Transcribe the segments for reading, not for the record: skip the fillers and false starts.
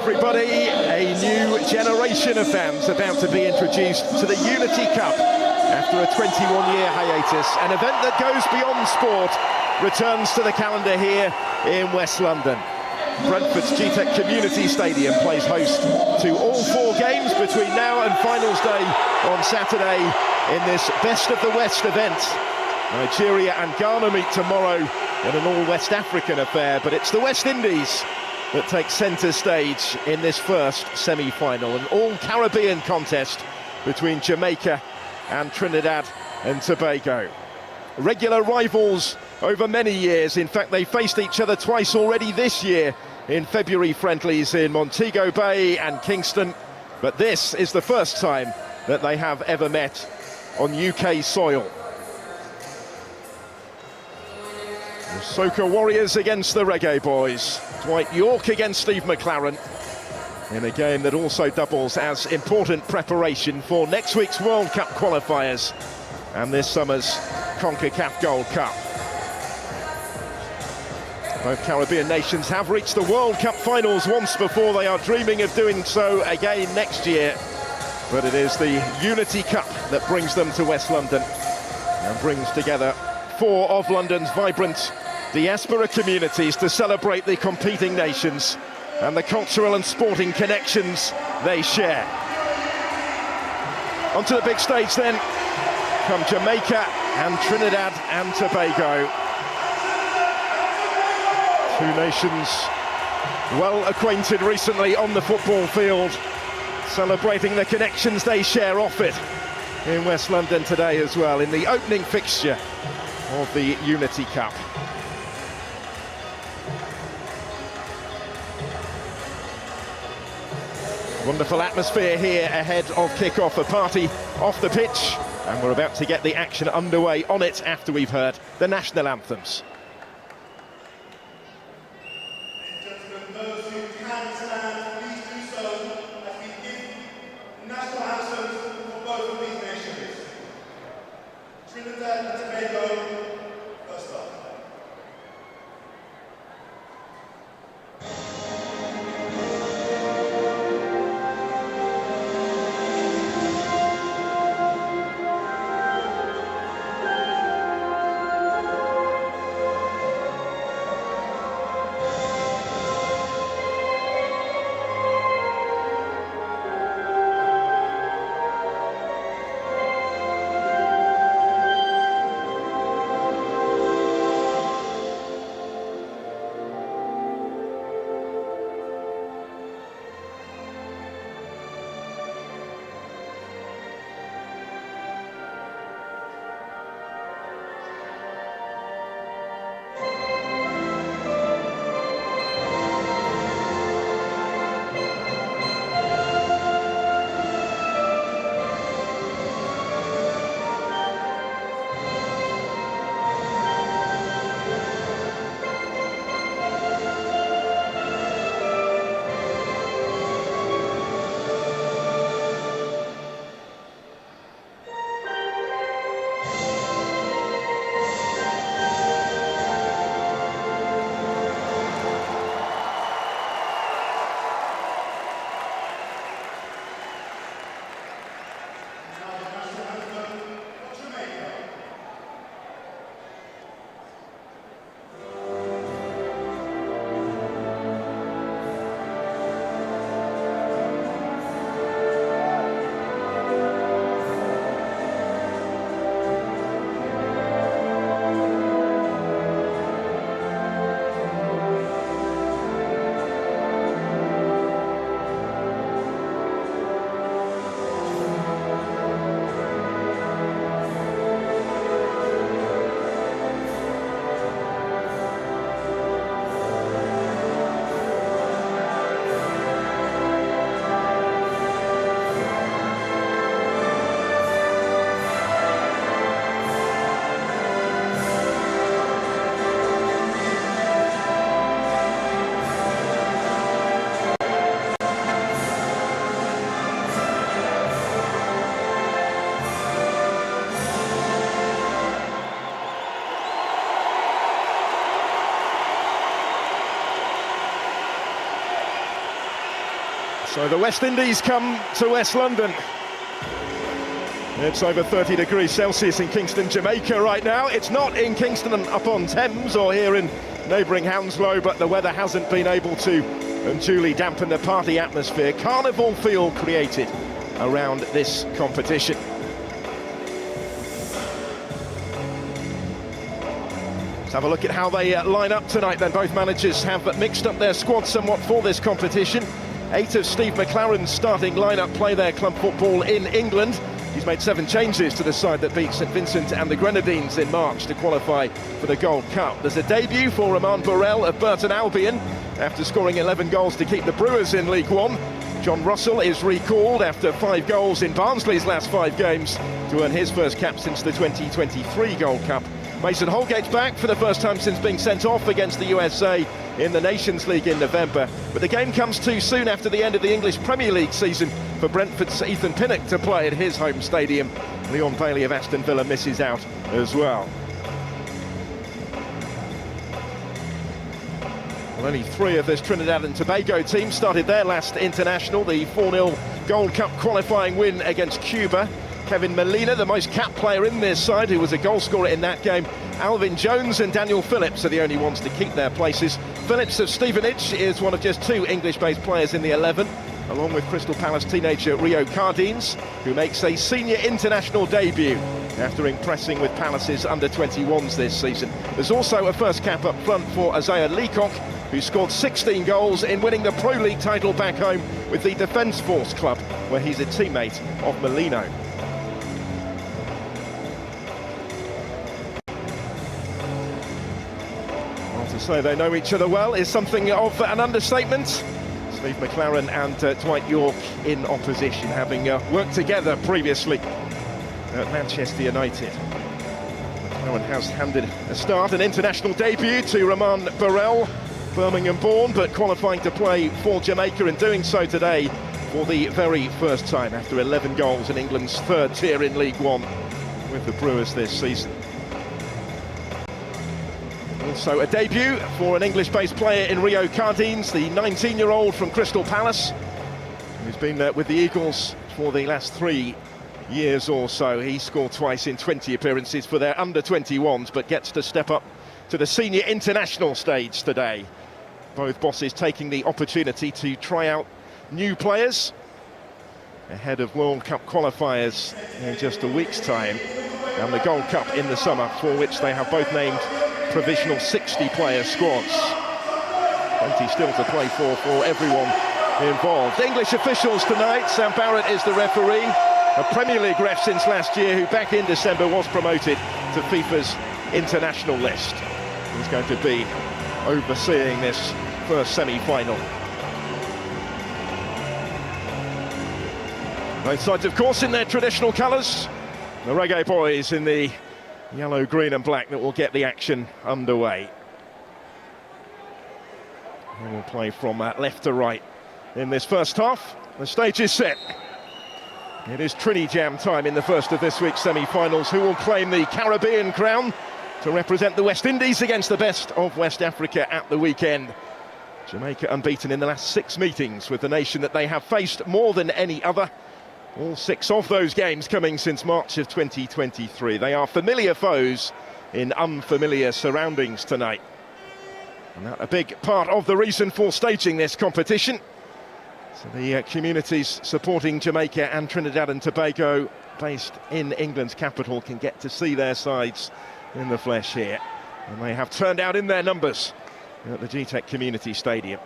everybody. A new generation of fans about to be introduced to the Unity Cup after a 21-year hiatus. An event that goes beyond sport returns to the calendar here in West London. Brentford's GTEC Community Stadium plays host to all 4 games between now and finals day on Saturday in this Best of the West event. Nigeria and Ghana meet tomorrow in an all-West African affair, but it's the West Indies that takes centre stage in this first semi-final, an all-Caribbean contest between Jamaica and Trinidad and Tobago. Regular rivals over many years. In fact, they faced each other twice already this year in February friendlies in Montego Bay and Kingston, but this is the first time that they have ever met on UK soil. The Soca Warriors against the Reggae Boys. Dwight York against Steve McLaren in a game that also doubles as important preparation for next week's World Cup qualifiers and this summer's CONCACAF Gold Cup. Both Caribbean nations have reached the World Cup finals once before. They are dreaming of doing so again next year. But it is the Unity Cup that brings them to West London and brings together 4 of London's vibrant diaspora communities to celebrate the competing nations and the cultural and sporting connections they share. Onto the big stage then come Jamaica and Trinidad and Tobago. 2 nations well acquainted recently on the football field, celebrating the connections they share off it in West London today as well, in the opening fixture of the Unity Cup. Wonderful atmosphere here ahead of kick-off, a party off the pitch, and we're about to get the action underway on it after we've heard the national anthems. Trinidad and Tobago, first up. So the West Indies come to West London. It's over 30 degrees Celsius in Kingston, Jamaica right now. It's not in Kingston upon Thames or here in neighbouring Hounslow, but the weather hasn't been able to unduly dampen the party atmosphere. Carnival feel created around this competition. Let's have a look at how they line up tonight then. Both managers have mixed up their squad somewhat for this competition. 8 of Steve McLaren's starting lineup play their club football in England. He's made 7 changes to the side that beat St Vincent and the Grenadines in March to qualify for the Gold Cup. There's a debut for Roman Burrell of Burton Albion after scoring 11 goals to keep the Brewers in League One. John Russell is recalled after 5 goals in Barnsley's last 5 games to earn his first cap since the 2023 Gold Cup. Mason Holgate's back for the first time since being sent off against the USA in the Nations League in November. But the game comes too soon after the end of the English Premier League season for Brentford's Ethan Pinnock to play at his home stadium. Leon Bailey of Aston Villa misses out as well. Well, only 3 of this Trinidad and Tobago team started their last international, the 4-0 Gold Cup qualifying win against Cuba. Kevin Molina, the most capped player in this side, who was a goal scorer in that game. Alvin Jones and Daniel Phillips are the only ones to keep their places. Phillips of Stevenage is one of just 2 English-based players in the 11, along with Crystal Palace teenager Rio Cardines, who makes a senior international debut after impressing with Palace's under-21s this season. There's also a first cap up front for Isaiah Leacock, who scored 16 goals in winning the Pro League title back home with the Defence Force club, where he's a teammate of Molino. To say they know each other well is something of an understatement. Steve McLaren and Dwight York in opposition, having worked together previously at Manchester United. McLaren has handed a start, an international debut to Roman Burrell, Birmingham born, but qualifying to play for Jamaica and doing so today for the very first time after 11 goals in England's 3rd tier in League One with the Brewers this season. Also a debut for an English-based player in Rio Cardines, the 19-year-old from Crystal Palace, who's been with the Eagles for the last 3 years or so. He scored twice in 20 appearances for their under-21s, but gets to step up to the senior international stage today. Both bosses taking the opportunity to try out new players ahead of World Cup qualifiers in just a week's time, and the Gold Cup in the summer, for which they have both named provisional 60-player squads. Plenty still to play for everyone involved. English officials tonight. Sam Barrett is the referee, a Premier League ref since last year, who back in December was promoted to FIFA's international list. He's going to be overseeing this first semi-final. Both sides, of course, in their traditional colours. The Reggae Boys in the yellow, green and black that will get the action underway. And we'll play from left to right in this first half. The stage is set. It is Trinijam time in the first of this week's semi-finals. Who will claim the Caribbean crown to represent the West Indies against the best of West Africa at the weekend? Jamaica unbeaten in the last 6 meetings with the nation that they have faced more than any other. All 6 of those games coming since March of 2023. They are familiar foes in unfamiliar surroundings tonight. And that a big part of the reason for staging this competition. So the communities supporting Jamaica and Trinidad and Tobago, based in England's capital, can get to see their sides in the flesh here. And they have turned out in their numbers at the GTEC Community Stadium.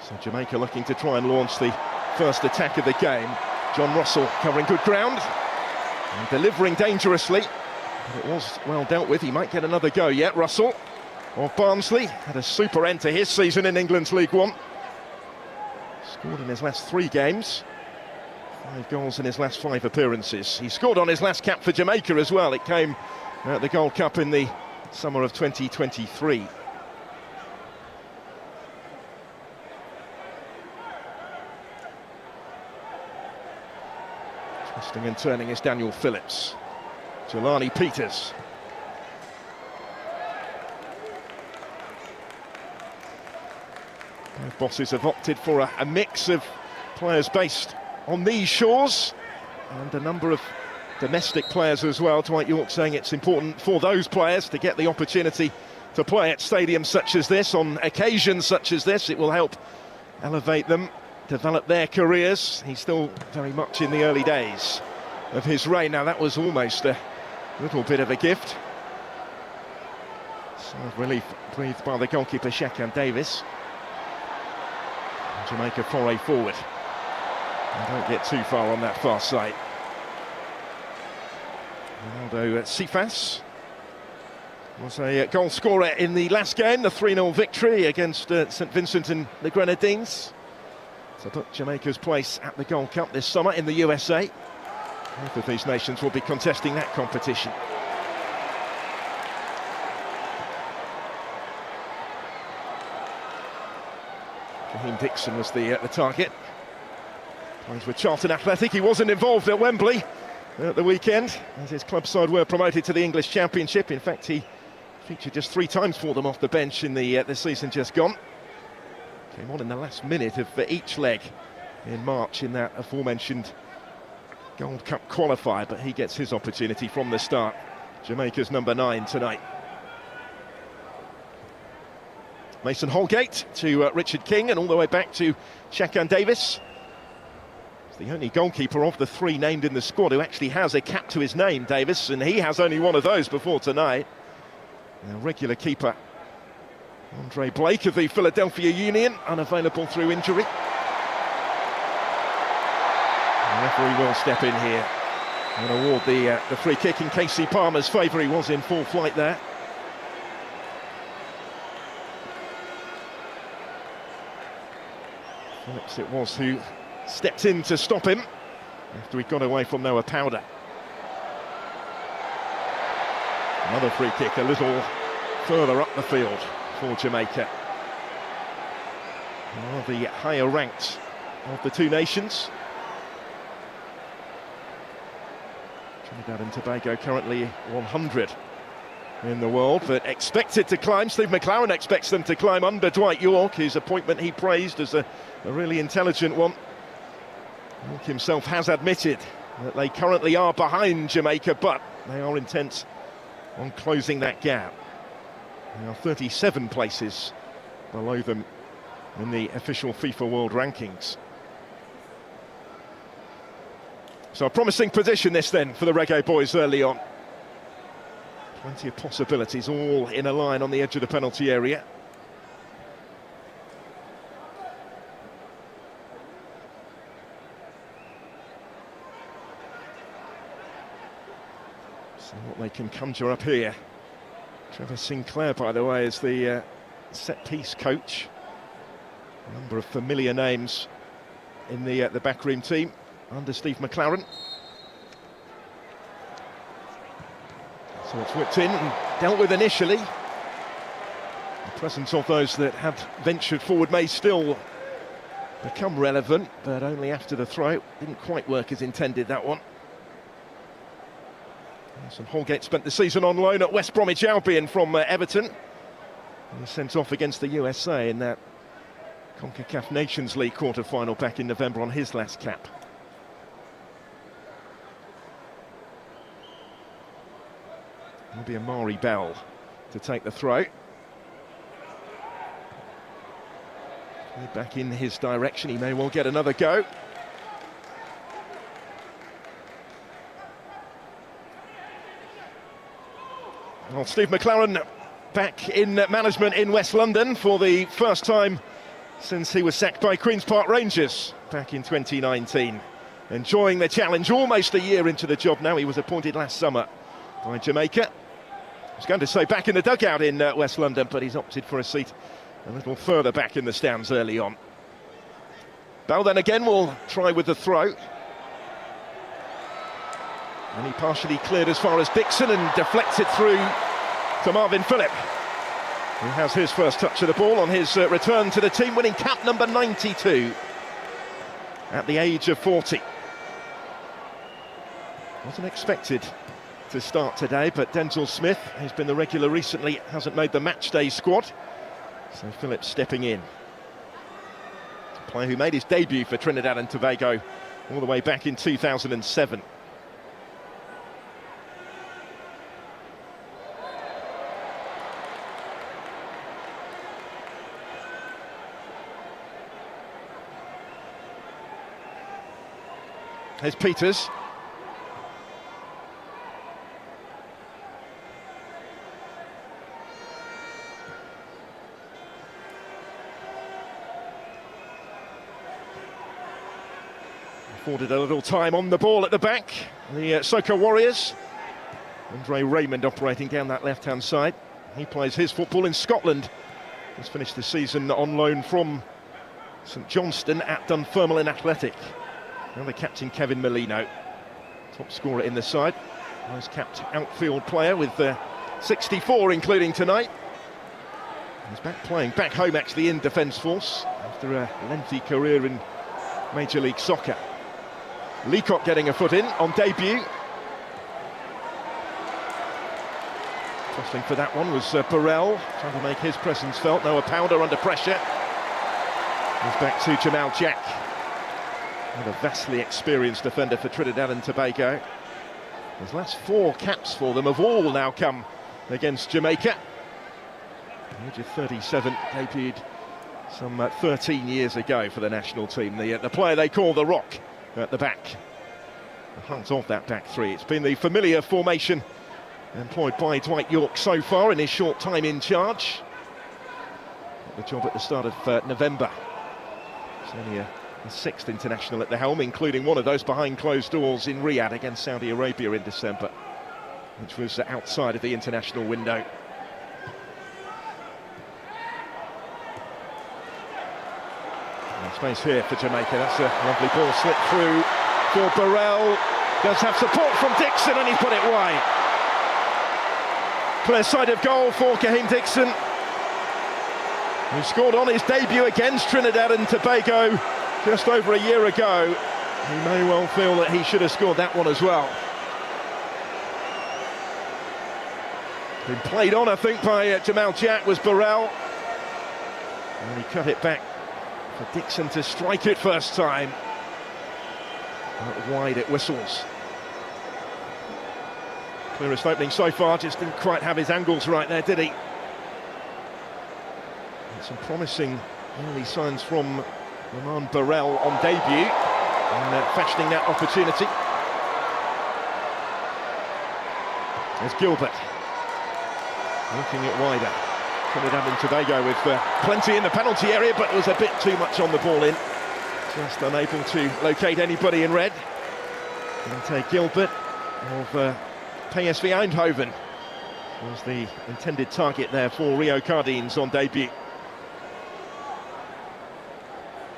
So Jamaica looking to try and launch the first attack of the game. John Russell covering good ground and delivering dangerously. But it was well dealt with. He might get another go yet. Russell of Barnsley had a super end to his season in England's League One. Scored in his last 3 games. 5 goals in his last 5 appearances. He scored on his last cap for Jamaica as well. It came at the Gold Cup in the summer of 2023. Twisting and turning is Daniel Phillips. Jelani Peters. Both bosses have opted for a mix of players based on these shores and a number of domestic players as well. Dwight York saying it's important for those players to get the opportunity to play at stadiums such as this, on occasions such as this. It will help elevate them, develop their careers. He's still very much in the early days of his reign. Now that was almost a little bit of a gift. Sigh of relief breathed by the goalkeeper Shakan Davis. And Jamaica foray forward. And don't get too far on that far side. Ronaldo Cephas was a goal scorer in the last game, the 3-0 victory against St Vincent and the Grenadines. To put Jamaica's place at the Gold Cup this summer in the USA. Both of these nations will be contesting that competition. Raheem Dixon was the target. Plays with Charlton Athletic. He wasn't involved at Wembley at the weekend, as his club side were promoted to the English Championship. In fact, he featured just 3 times for them off the bench in the season just gone. Came on in the last minute of each leg in March in that aforementioned Gold Cup qualifier, but he gets his opportunity from the start. Jamaica's number 9 tonight. Mason Holgate to Richard King, and all the way back to Shakan Davis. He's the only goalkeeper of the 3 named in the squad who actually has a cap to his name, Davis, and he has only one of those before tonight. Now, regular keeper Andre Blake of the Philadelphia Union, unavailable through injury. The referee will step in here and award the free kick in Casey Palmer's favour. He was in full flight there. Phillips it was who stepped in to stop him after he got away from Noah Powder. Another free kick a little further up the field for Jamaica. One of the higher ranked of the 2 nations. Trinidad and Tobago currently 100 in the world, but expected to climb. Steve McLaren expects them to climb under Dwight York, whose appointment he praised as a really intelligent one. York himself has admitted that they currently are behind Jamaica, but they are intent on closing that gap. They are 37 places below them in the official FIFA World Rankings. So a promising position this then for the Reggae boys early on. Plenty of possibilities, all in a line on the edge of the penalty area. See what they can conjure up here. Trevor Sinclair, by the way, is the set-piece coach. A number of familiar names in the backroom team under Steve McLaren. So it's whipped in and dealt with initially. The presence of those that have ventured forward may still become relevant, but only after the throw. Didn't quite work as intended, that one. And Holgate spent the season on loan at West Bromwich Albion from Everton. He was sent off against the USA in that CONCACAF Nations League quarter-final back in November on his last cap. It'll be Amari Bell to take the throw. Back in his direction, he may well get another go. Well, Steve McLaren back in management in West London for the first time since he was sacked by Queen's Park Rangers back in 2019. Enjoying the challenge, almost a year into the job now. He was appointed last summer by Jamaica. I was going to say back in the dugout in West London, but he's opted for a seat a little further back in the stands early on. Bell then again will try with the throw. And he partially cleared as far as Dixon and deflected through to Marvin Phillip, who has his first touch of the ball on his return to the team, winning cap number 92 at the age of 40. Wasn't expected to start today, but Denzel Smith, who's been the regular recently, hasn't made the matchday squad. So Phillips stepping in. player who made his debut for Trinidad and Tobago all the way back in 2007. Here's Peters. Afforded a little time on the ball at the back. The Soca Warriors. Andre Raymond operating down that left-hand side. He plays his football in Scotland. He's finished the season on loan from St Johnstone at Dunfermline Athletic. Now the captain Kevin Molino, top scorer in the side. Most capped outfield player with 64 including tonight. He's back home actually in Defence Force after a lengthy career in Major League Soccer. Leacock getting a foot in on debut. Tossing for that one was Burrell, trying to make his presence felt. Noah Powder under pressure. He's back to Jamal Jack, a vastly experienced defender for Trinidad and Tobago. His last 4 caps for them have all now come against Jamaica. The age of 37, debuted some 13 years ago for the national team. The player they call the Rock at the back, the heart of that back three. It's been the familiar formation employed by Dwight York so far in his short time in charge. Got the job at the start of November. It's only a 6th international at the helm, including one of those behind closed doors in Riyadh against Saudi Arabia in December, which was outside of the international window. Space here for Jamaica. That's a lovely ball slip through for Burrell. Does have support from Dixon and he's put it wide. Clear side of goal for Kaheem Dixon, who scored on his debut against Trinidad and Tobago just over a year ago. He may well feel that he should have scored that one as well. Been played on, I think, by Jamal Jack was Burrell. And he cut it back for Dixon to strike it first time. Out wide it whistles. Clearest opening so far, just didn't quite have his angles right there, did he? And some promising early signs from Roman Burrell on debut and fashioning that opportunity. There's Gilbert making it wider. Trinidad and Tobago with plenty in the penalty area, but was a bit too much on the ball in. Just unable to locate anybody in red. Dante Gilbert of PSV Eindhoven was the intended target there for Rio Cardines on debut.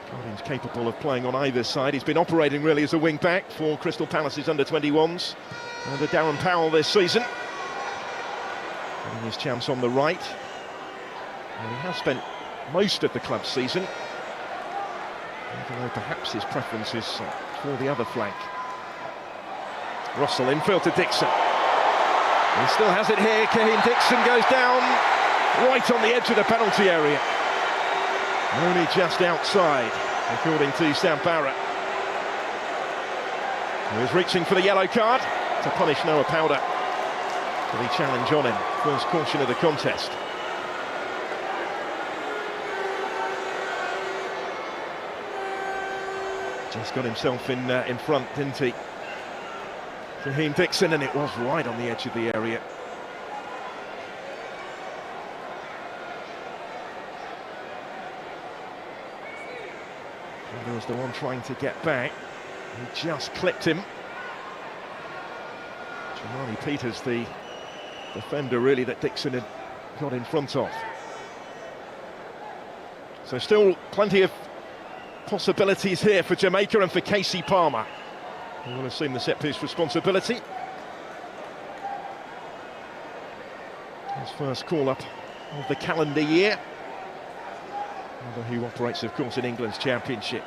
Cardines capable of playing on either side. He's been operating really as a wing-back for Crystal Palace's under-21s under Darren Powell this season. Getting his chance on the right. And he has spent most of the club's season, even though perhaps his preference is for the other flank. Russell infield to Dixon. He still has it here. Kaheem Dixon goes down right on the edge of the penalty area. Only just outside, according to Sam Barrett, who is reaching for the yellow card to punish Noah Powder for the challenge on him. First caution of the contest. Just got himself in front, didn't he? Kaheem Dixon, and it was right on the edge of the area. And there was the one trying to get back. He just clipped him. Jamani Peters, the defender really that Dixon had got in front of. So still plenty of possibilities here for Jamaica and for Casey Palmer, who will assume the set-piece responsibility. His first call-up of the calendar year. Although he operates, of course, in England's Championship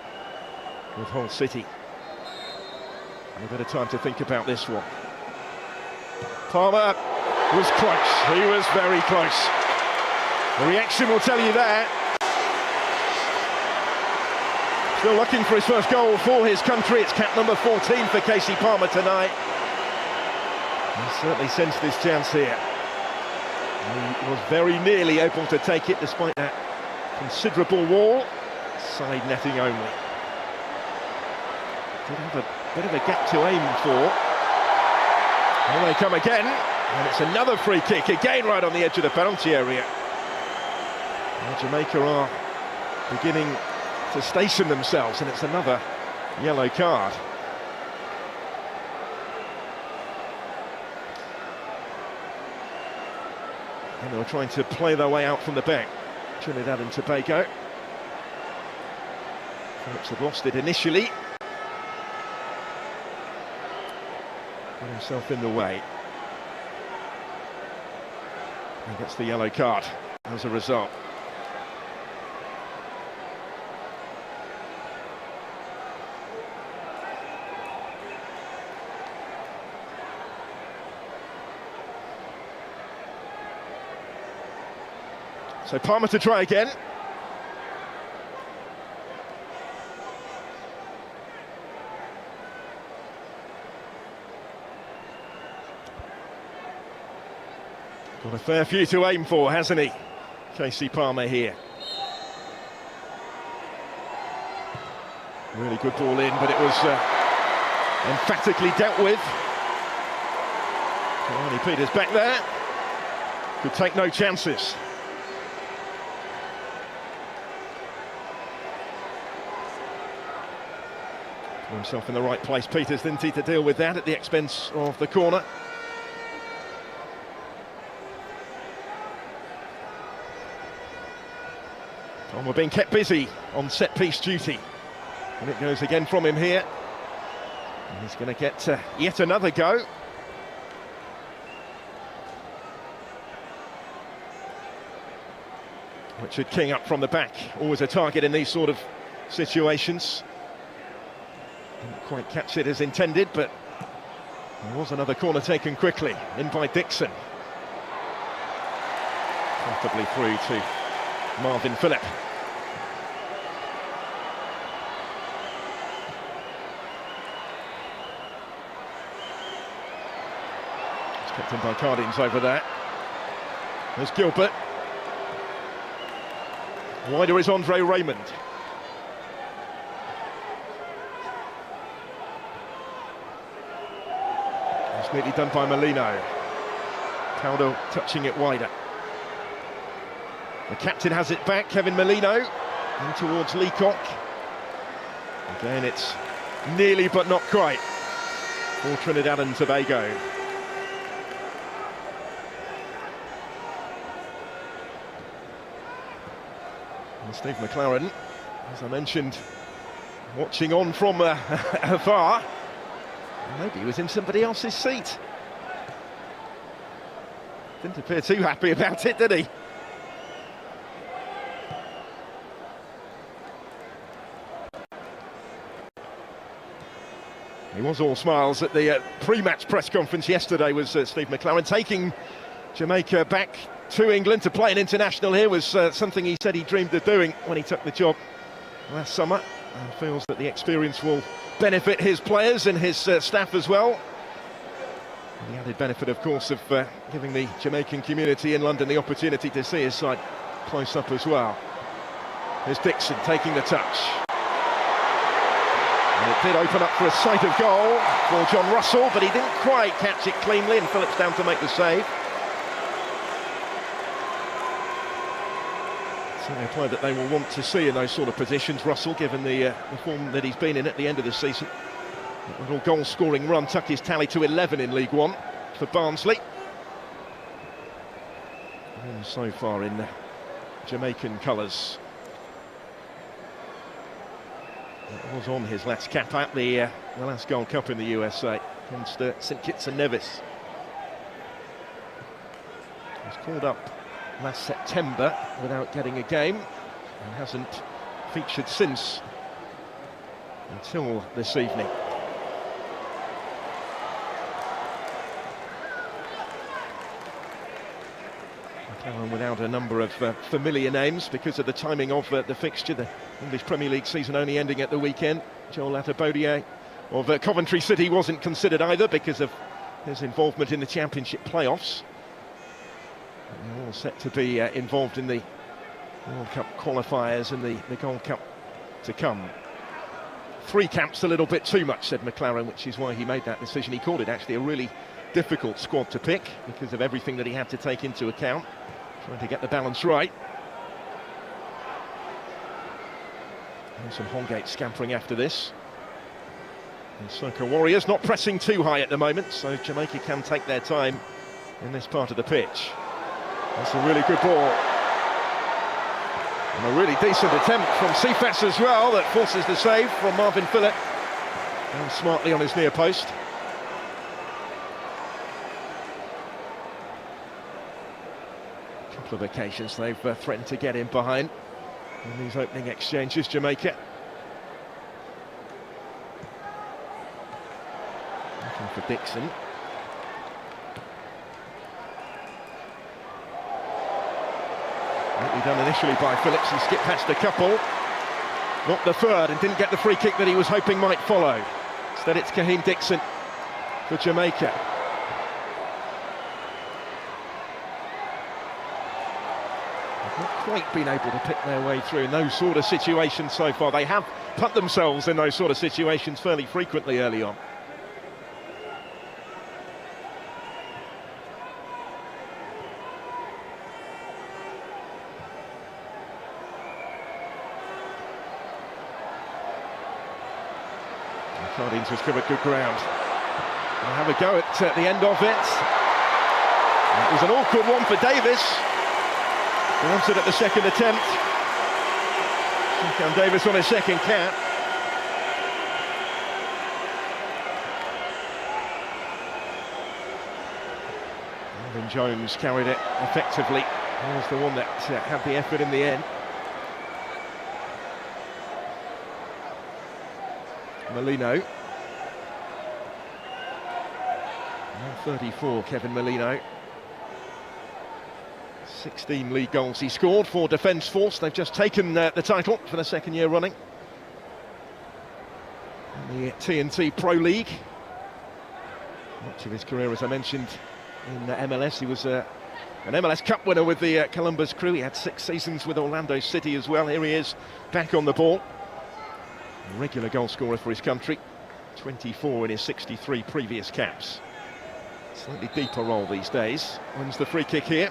with Hull City. A bit of time to think about this one. Palmer was close. He was very close. The reaction will tell you that. Still looking for his first goal for his country. It's cap number 14 for Casey Palmer tonight. He certainly sensed his chance here. He was very nearly able to take it despite that considerable wall. Side netting only. Did have a bit of a gap to aim for. Here they come again, and it's another free kick, again right on the edge of the penalty area. Well, Jamaica are beginning to station themselves, and it's another yellow card. And they were trying to play their way out from the back, Trinidad and Tobago. Phillips had lost it initially. Got himself in the way. He gets the yellow card as a result. So Palmer to try again. Got a fair few to aim for, hasn't he? Casey Palmer here. Really good ball in, but it was emphatically dealt with. Arnie Peters back there. Could take no chances. Put himself in the right place, Peters, didn't he, to deal with that at the expense of the corner. Palmer being kept busy on set-piece duty. And it goes again from him here. And he's going to get yet another go. Richard King up from the back, always a target in these sort of situations. Didn't quite catch it as intended, but there was another corner taken quickly, in by Dixon. Comfortably through to Marvin Phillip. It's kept in by Cardines over there. There's Gilbert. Wider is Andre Raymond. It's neatly done by Molino. Caldo touching it wider. The captain has it back, Kevin Molino, in towards Leacock. Again, it's nearly but not quite for Trinidad and Tobago. And Steve McLaren, as I mentioned, watching on from afar. Maybe he was in somebody else's seat. Didn't appear too happy about it, did he? He was all smiles at the pre-match press conference yesterday, was Steve McLaren. Taking Jamaica back to England to play an international here was something he said he dreamed of doing when he took the job last summer, and feels that the experience will benefit his players and his staff as well. And the added benefit, of course, of giving the Jamaican community in London the opportunity to see his side close up as well. Here's Dixon taking the touch. And it did open up for a sight of goal for John Russell, but he didn't quite catch it cleanly, and Phillips down to make the save. Certainly a player that they will want to see in those sort of positions, Russell, given the form that he's been in at the end of the season. A little goal-scoring run took his tally to 11 in League One for Barnsley. And so far in Jamaican colours. That was on his last cap at the last Gold Cup in the USA against St Kitts and Nevis. He was called up last September without getting a game and hasn't featured since until this evening. McLaren without a number of familiar names because of the timing of the fixture. The English Premier League season only ending at the weekend. Joel Latabodier of Coventry City wasn't considered either because of his involvement in the Championship playoffs. And they're all set to be involved in the World Cup qualifiers and the Gold Cup to come. 3 caps a little bit too much, said McLaren, which is why he made that decision. He called it actually a really difficult squad to pick because of everything that he had to take into account, trying to get the balance right. And some Holgate scampering after this. And Soca Warriors not pressing too high at the moment, so Jamaica can take their time in this part of the pitch. That's a really good ball. And a really decent attempt from Cephas as well that forces the save from Marvin Phillip. Down smartly on his near post. A couple of occasions they've threatened to get in behind in these opening exchanges, Jamaica. Looking for Dixon. Neatly done initially by Phillips. He skipped past a couple. Not the third and didn't get the free kick that he was hoping might follow. Instead it's Kaheem Dixon for Jamaica. They've not quite been able to pick their way through in those sort of situations so far. They have put themselves in those sort of situations fairly frequently early on. Cardines has covered good ground. They'll have a go at the end of it. It was an awkward one for Davis. He answered at the second attempt. Shakan Davis on his second cap. Alvin Jones carried it effectively. He was the one that had the effort in the end. Molino. 34, Kevin Molino. 16 league goals he scored for Defence Force. They've just taken the title for the second year running. In the TNT Pro League. Much of his career, as I mentioned, in MLS. He was an MLS Cup winner with the Columbus Crew. He had 6 seasons with Orlando City as well. Here he is, back on the ball. A regular goal scorer for his country, 24 in his 63 previous caps. Slightly deeper role these days. Wins the free kick here.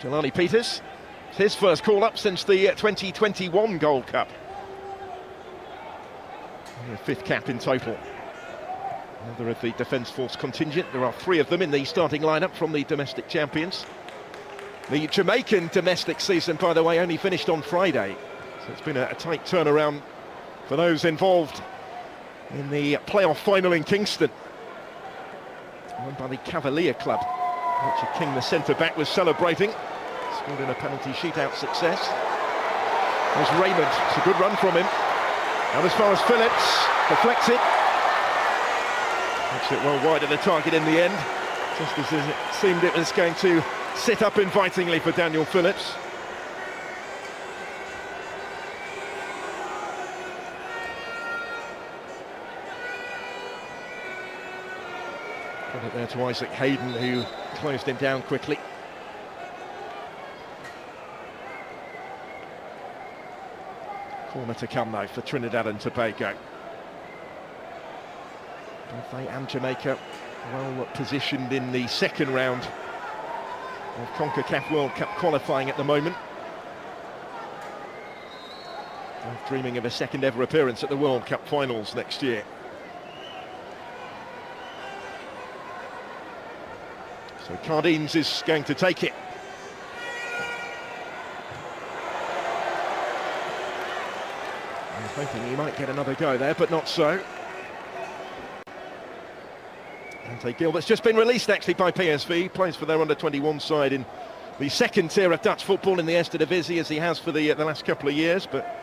Jelani Peters, it's his first call-up since the 2021 Gold Cup. Only a 5th cap in total. Another of the Defence Force contingent. There are 3 of them in the starting lineup from the domestic champions. The Jamaican domestic season, by the way, only finished on Friday. So it's been a tight turnaround for those involved in the playoff final in Kingston. Won by the Cavalier Club. Richard King, the centre-back, was celebrating. Scored in a penalty shootout success. There's Raymond. It's a good run from him. And as far as Phillips, deflects it. Makes it well wide of the target in the end, just as it seemed it was going to sit up invitingly for Daniel Phillips. Got it there to Isaac Hayden, who closed him down quickly. Corner to come though for Trinidad and Tobago. Both they and Jamaica well positioned in the second round of CONCACAF World Cup qualifying at the moment. Both dreaming of a second ever appearance at the World Cup finals next year. So Cardines is going to take it. I was hoping he might get another go there, but not so. Ante Gilbert's just been released actually by PSV, plays for their under-21 side in the second tier of Dutch football in the Eerste Divisie, as he has for the last couple of years, but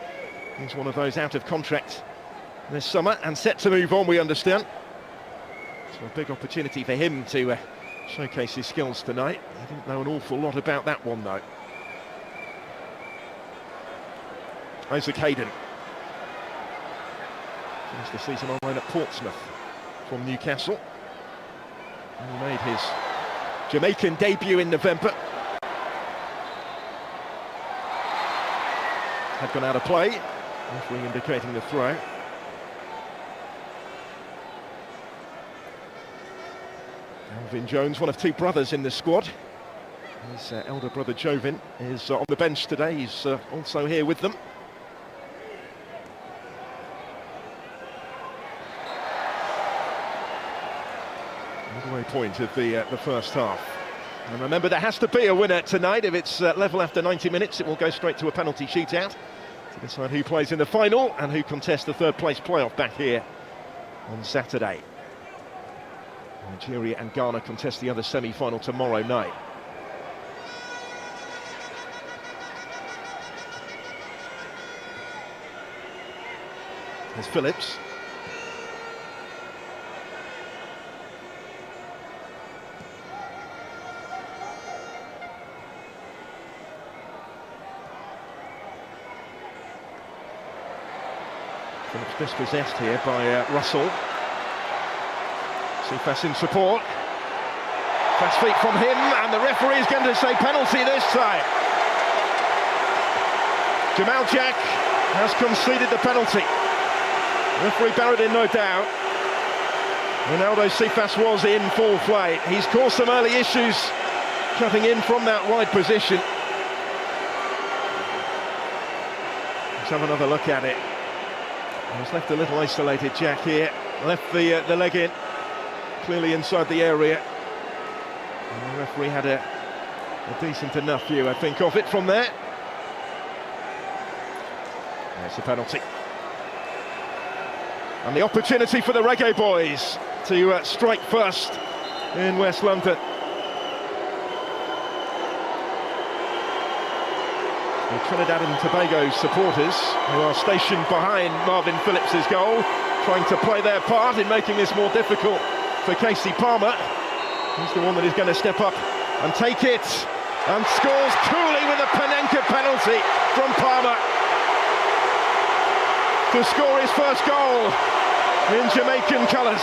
He's one of those out of contract this summer and set to move on, we understand. So a big opportunity for him to showcase his skills tonight. I didn't know an awful lot about that one though. Isaac Hayden. Finished the season on loan at Portsmouth from Newcastle. And he made his Jamaican debut in November. Had gone out of play, referee indicating the throw. Alvin Jones, one of two brothers in the squad. His elder brother Jovin is on the bench today. He's also here with them. Midway point of the first half. And remember, there has to be a winner tonight. If it's level after 90 minutes, it will go straight to a penalty shootout to decide who plays in the final and who contests the third place playoff back here on Saturday. Nigeria and Ghana contest the other semi-final tomorrow night. There's Phillips. Phillips dispossessed here by Russell. Cephas in support. Fast feet from him, and the referee is going to say penalty this time. Jamal Jack has conceded the penalty. Referee buried in, no doubt. Ronaldo Cephas was in full play. He's caused some early issues cutting in from that wide position. Let's have another look at it. He's left a little isolated, Jack, here. Left the leg in, clearly inside the area. And the referee had a decent enough view, I think, of it from there. There's the penalty. And the opportunity for the Reggae Boys to strike first in West London. The Trinidad and Tobago supporters, who are stationed behind Marvin Phillips' goal, trying to play their part in making this more difficult for Casey Palmer. He's the one that is going to step up and take it, and scores coolly with a Panenka penalty from Palmer to score his first goal in Jamaican colours.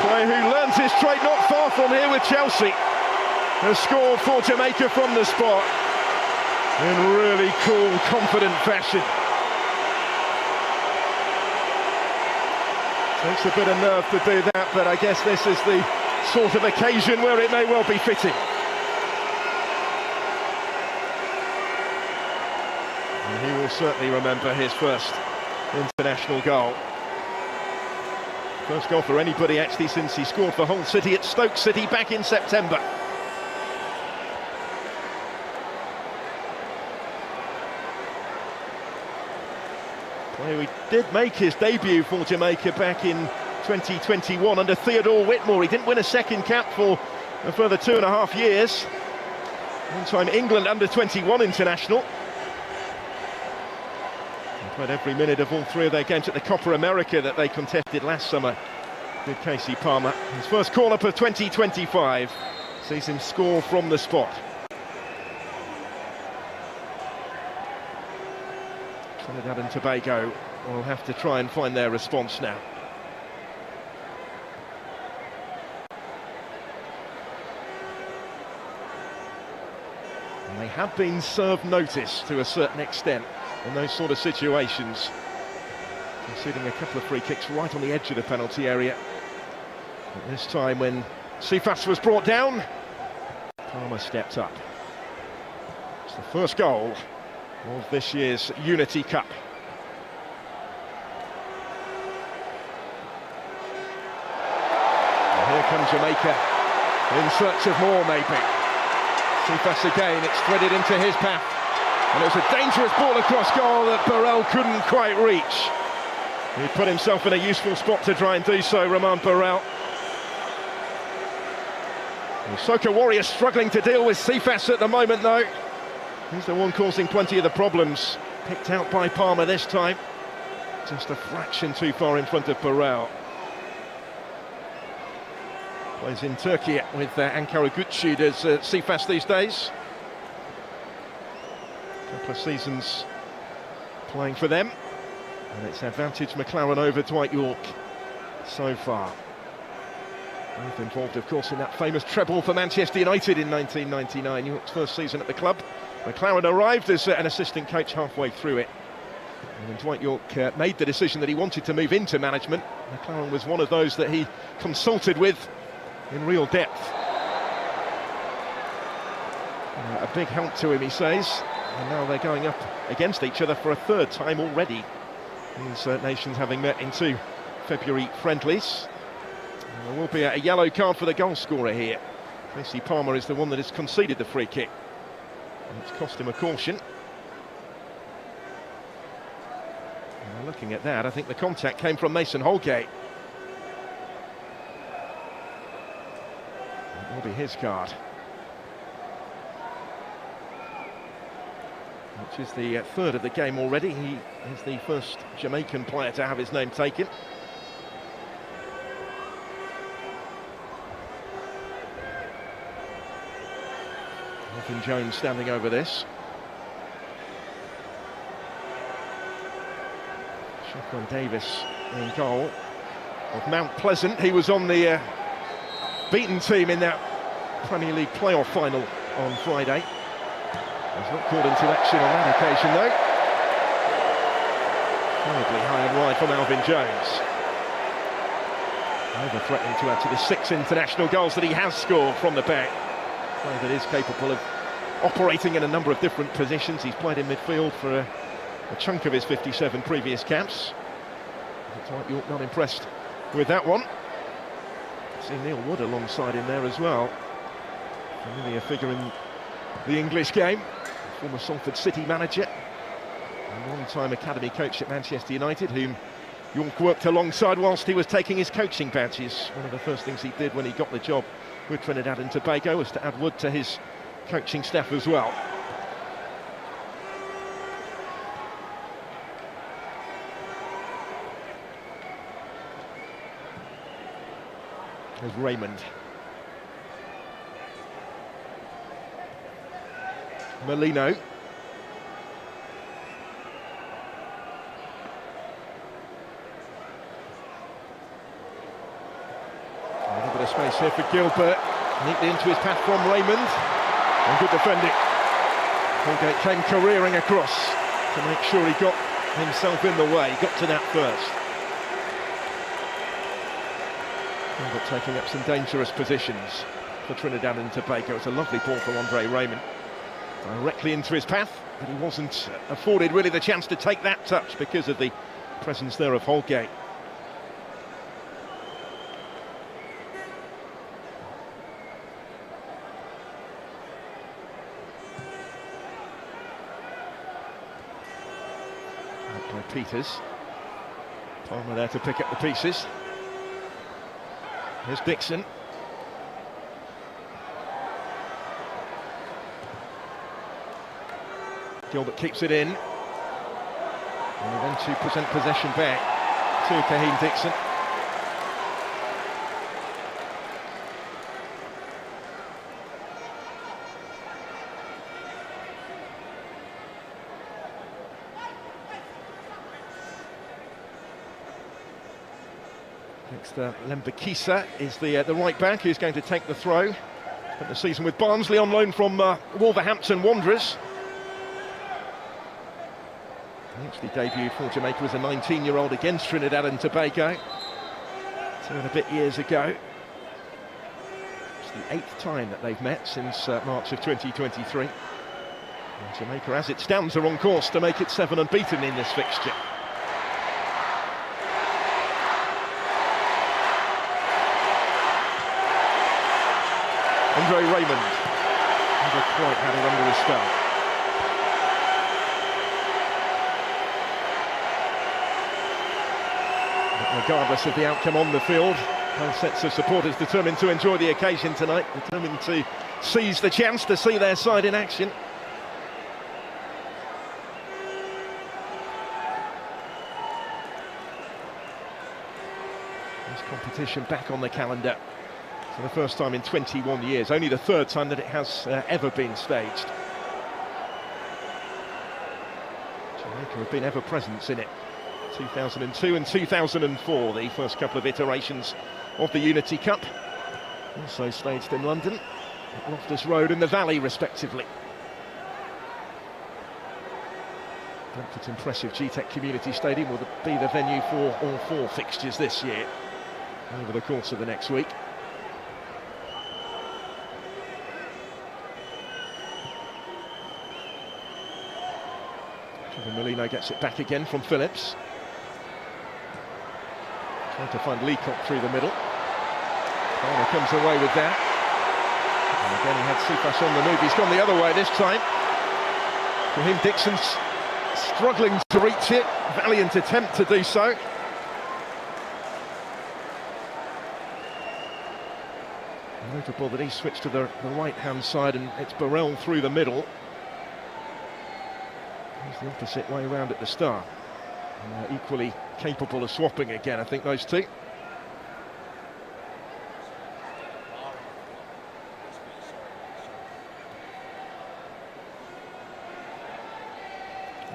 Player who learns his trade not far from here with Chelsea has scored for Jamaica from the spot in really cool, confident fashion. Takes a bit of nerve to do that, but I guess this is the sort of occasion where it may well be fitting. And he will certainly remember his first international goal. First goal for anybody actually since he scored for Hull City at Stoke City back in September. He did make his debut for Jamaica back in 2021 under Theodore Whitmore. He didn't win a second cap for a further 2.5 years. One-time England under-21 international. He played every minute of all three of their games at the Copa America that they contested last summer with Casey Palmer. His first call-up of 2025 sees him score from the spot. Trinidad and Tobago will have to try and find their response now. And they have been served notice to a certain extent in those sort of situations, conceding a couple of free kicks right on the edge of the penalty area. But this time, when Cephas was brought down, Palmer stepped up. It's the first goal of this year's Unity Cup. And here comes Jamaica in search of more, maybe. Cephas again, it's threaded into his path, and it was a dangerous ball across goal that Burrell couldn't quite reach. He put himself in a useful spot to try and do so, Roman Burrell. The Soca Warriors struggling to deal with Cephas at the moment, though. He's the one causing plenty of the problems. Picked out by Palmer this time. Just a fraction too far in front of Burrell. Plays in Turkey with Ankara Gücü as Sifas these days. A couple of seasons playing for them. And it's advantage McLaren over Dwight York so far. Both involved, of course, in that famous treble for Manchester United in 1999, York's first season at the club. McLaren arrived as an assistant coach halfway through it. And when Dwight York made the decision that he wanted to move into management, McLaren was one of those that he consulted with in real depth. A big help to him, he says. And now they're going up against each other for a third time already. These nations having met in 2 February friendlies. And there will be a yellow card for the goal scorer here. Tracy Palmer is the one that has conceded the free kick. And it's cost him a caution. And looking at that, I think the contact came from Mason Holgate. It will be his card. Which is the third of the game already. He is the first Jamaican player to have his name taken. Nathan Jones standing over this. Sheffield Davis in goal of Mount Pleasant. He was on the beaten team in that Premier League playoff final on Friday. He's not called into action on that occasion, though. Horribly high and wide from Alvin Jones. Over threatening to add to the 6 international goals that he has scored from the back. A player that is capable of operating in a number of different positions. He's played in midfield for a chunk of his 57 previous caps. Dwight York not impressed with that one. See Neil Wood alongside him there as well. Familiar figure in the English game. Former Salford City manager, a long-time academy coach at Manchester United, whom York worked alongside whilst he was taking his coaching badges. One of the first things he did when he got the job with Trinidad and Tobago was to add Wood to his coaching staff as well. There's Raymond. Molino. A little bit of space here for Gilbert. Neatly into his path from Raymond. And good defending. Holgate came careering across to make sure he got himself in the way. He got to that first. Gilbert taking up some dangerous positions for Trinidad and Tobago. It's a lovely ball for Andre Raymond. Directly into his path, but he wasn't afforded really the chance to take that touch because of the presence there of Holgate. Out by Peters. Palmer there to pick up the pieces. Here's Dixon. Gilbert keeps it in. And then to present possession back to Kahim Dixon. Next, Lembakisa is the right back who's going to take the throw. Spent the season with Barnsley on loan from Wolverhampton Wanderers. He actually debuted for Jamaica as a 19-year-old against Trinidad and Tobago 2 and a bit years ago. It's the 8th time that they've met since March of 2023. And Jamaica, as it stands, are on course to make it 7 unbeaten in this fixture. Andre Raymond never quite had it under his spell. Regardless of the outcome on the field, both sets of supporters determined to enjoy the occasion tonight, determined to seize the chance to see their side in action. This competition back on the calendar for the first time in 21 years, only the third time that it has ever been staged. Jamaica have been ever present in it. 2002 and 2004, the first couple of iterations of the Unity Cup. Also staged in London, at Loftus Road and the Valley, respectively. Brentford's impressive G-Tech Community Stadium will be the venue for all four fixtures this year over the course of the next week. Molino gets it back again from Phillips. Trying to find Leacock through the middle. Palmer comes away with that. And again he had Cephas on the move. He's gone the other way this time. For him, Dixon's struggling to reach it. Valiant attempt to do so. Notable that he switched to the right-hand side, and it's Burrell through the middle. He's the opposite way around at the start. And equally capable of swapping again, I think, those two.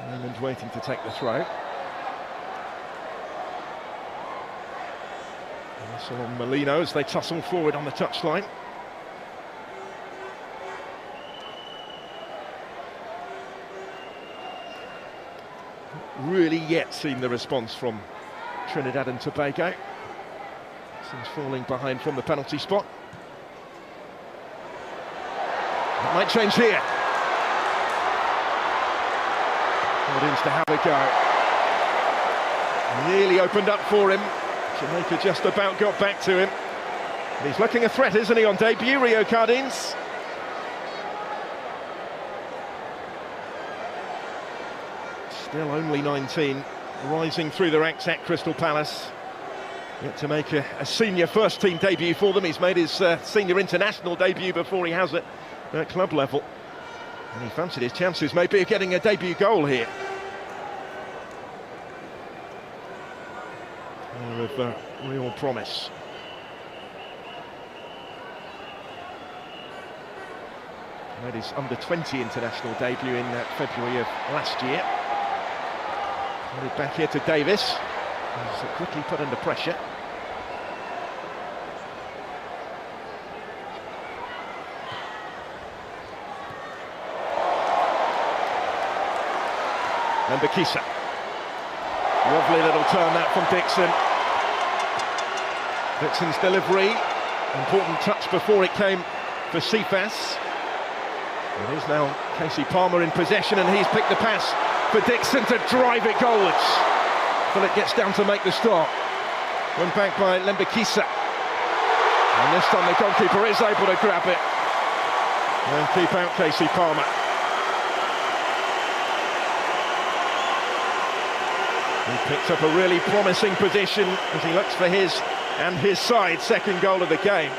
Raymond waiting to take the throw. So on Molino as they tussle forward on the touchline. Really yet seen the response from Trinidad and Tobago. Seems falling behind from the penalty spot. That might change here. Audience to have a go. Nearly opened up for him. Jamaica just about got back to him. And he's looking a threat, isn't he, on debut, Rio Cardines? Still only 19, rising through the ranks at Crystal Palace. Yet to make a senior first-team debut for them. He's made his senior international debut before he has it at club level. And he fancied his chances maybe of getting a debut goal here. Of real promise. Made his under-20 international debut in February of last year. Headed back here to Davis. He's quickly put under pressure. And Bakisa. Lovely little turn that from Dixon. Dixon's delivery, important touch before it came for Cephas. It is now Casey Palmer in possession, and he's picked the pass for Dixon to drive it goalwards. Philip gets down to make the stop. Went back by Lembekisa. And this time the goalkeeper is able to grab it and keep out Casey Palmer. He picks up a really promising position as he looks for his and his side's second goal of the game.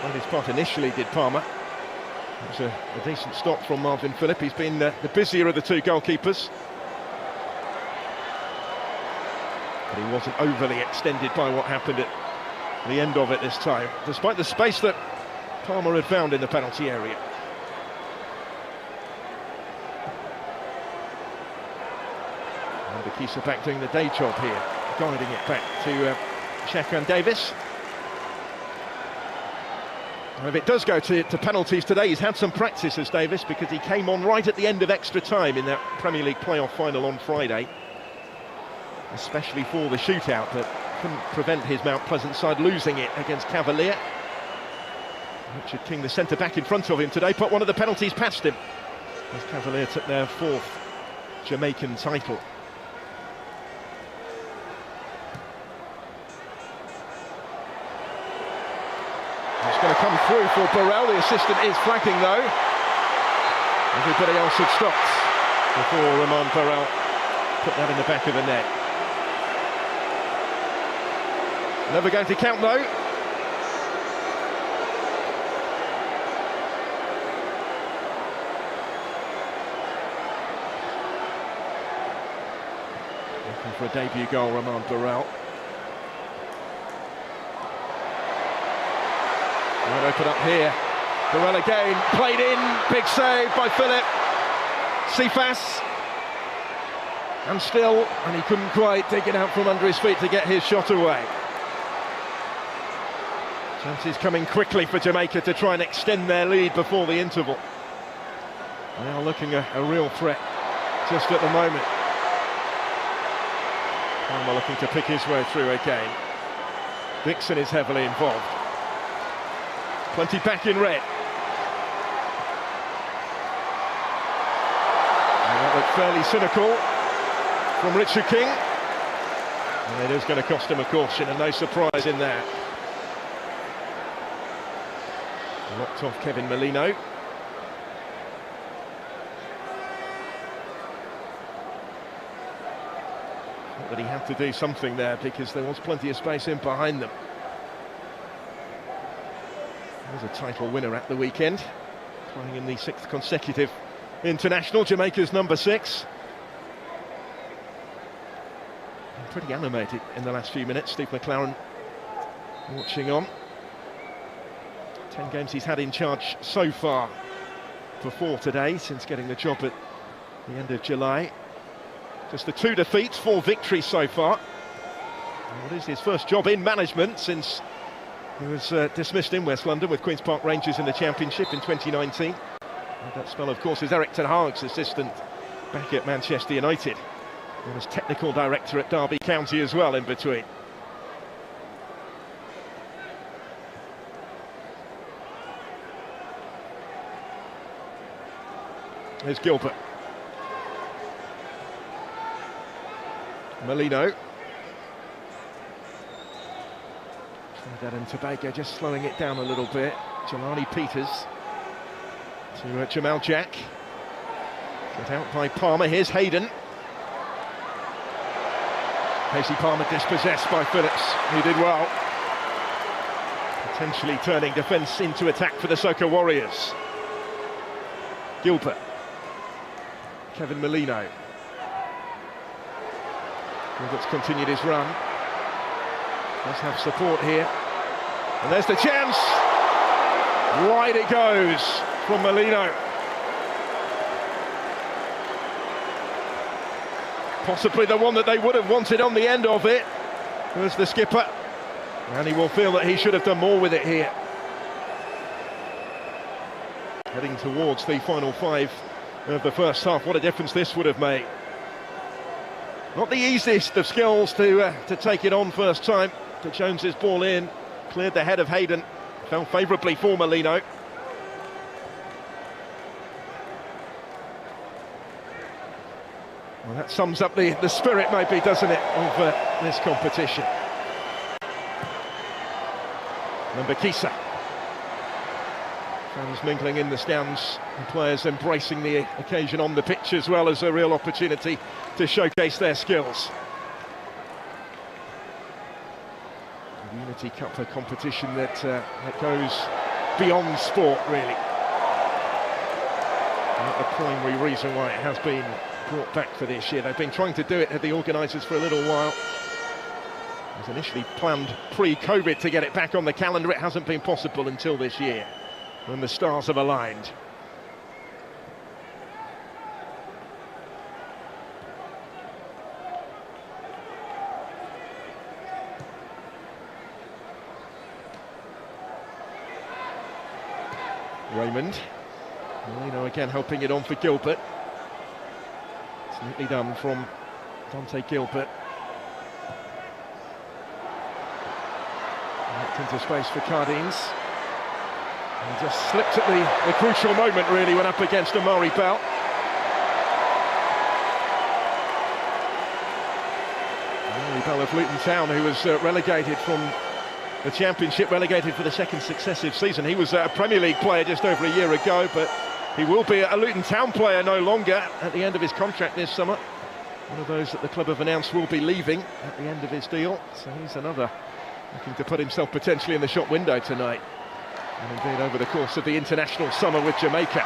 Played his part initially, did Palmer. It was a decent stop from Marvin Phillip. He's been the busier of the two goalkeepers. But he wasn't overly extended by what happened at the end of it this time, despite the space that Palmer had found in the penalty area. Bakisa back doing the day job here, guiding it back to Shakran Davis. And if it does go to penalties today, he's had some practice as Davis, because he came on right at the end of extra time in that Premier League playoff final on Friday, especially for the shootout, but couldn't prevent his Mount Pleasant side losing it against Cavalier. Richard King, the centre-back in front of him today, put one of the penalties past him as Cavalier took their fourth Jamaican title. It's going to come through for Burrell. The assistant is flagging though. Everybody else had stopped before Ramon Burrell put that in the back of the net. Never going to count though. Looking for a debut goal, Roman Burrell. Might open up here. Burrell again, played in, big save by Philip. Cephas. And still, and he couldn't quite take it out from under his feet to get his shot away. Chances coming quickly for Jamaica to try and extend their lead before the interval. They are looking a real threat just at the moment. Palmer looking to pick his way through again. Dixon is heavily involved. Plenty back in red. And that looked fairly cynical from Richard King. And it is going to cost him a caution, and no surprise in that. Locked off Kevin Molino. Thought that he had to do something there because there was plenty of space in behind them. He was a title winner at the weekend, playing in the 6th consecutive international, Jamaica's number 6. And pretty animated in the last few minutes. Steve McLaren watching on. 10 games he's had in charge so far for 4 today, since getting the job at the end of July. Just the 2 defeats, 4 victories so far. And what is his first job in management since he was dismissed in West London with Queen's Park Rangers in the Championship in 2019. And that spell, of course, is Eric Ten Hag's assistant back at Manchester United. He was technical director at Derby County as well in between. There's Gilbert. Molino. Trinidad and Tobago just slowing it down a little bit. Jelani Peters to Jamal Jack. Cut out by Palmer. Here's Hayden. Casey Palmer dispossessed by Phillips, who did well. Potentially turning defence into attack for the Soca Warriors. Gilbert. Kevin Molino. Gilbert's continued his run. Does have support here. And there's the chance. Wide it goes from Molino. Possibly the one that they would have wanted on the end of it. There's the skipper. And he will feel that he should have done more with it here. Heading towards the final 5 of the first half. What a difference this would have made. Not the easiest of skills to take it on first time. To Jones's ball in, cleared the head of Hayden, fell favourably for Molino. Well, that sums up the spirit, maybe, doesn't it, of this competition. Mbakisa. Fans mingling in the stands, and players embracing the occasion on the pitch as well as a real opportunity to showcase their skills. The Unity Cup, a competition that goes beyond sport, really. Not the primary reason why it has been brought back for this year. They've been trying to do it at the organisers for a little while. It was initially planned pre-COVID to get it back on the calendar. It hasn't been possible until this year, when the stars have aligned. Raymond. Molino again helping it on for Gilbert. It's neatly done from Dante Gilbert. Knocked into space for Cardines. He just slipped at the crucial moment, really, when up against Amari Bell. Amari Bell of Luton Town, who was relegated from the Championship, relegated for the 2nd successive season. He was a Premier League player just over a year ago, but he will be a Luton Town player no longer at the end of his contract this summer. One of those that the club have announced will be leaving at the end of his deal. So he's another looking to put himself potentially in the shop window tonight. And indeed over the course of the international summer with Jamaica.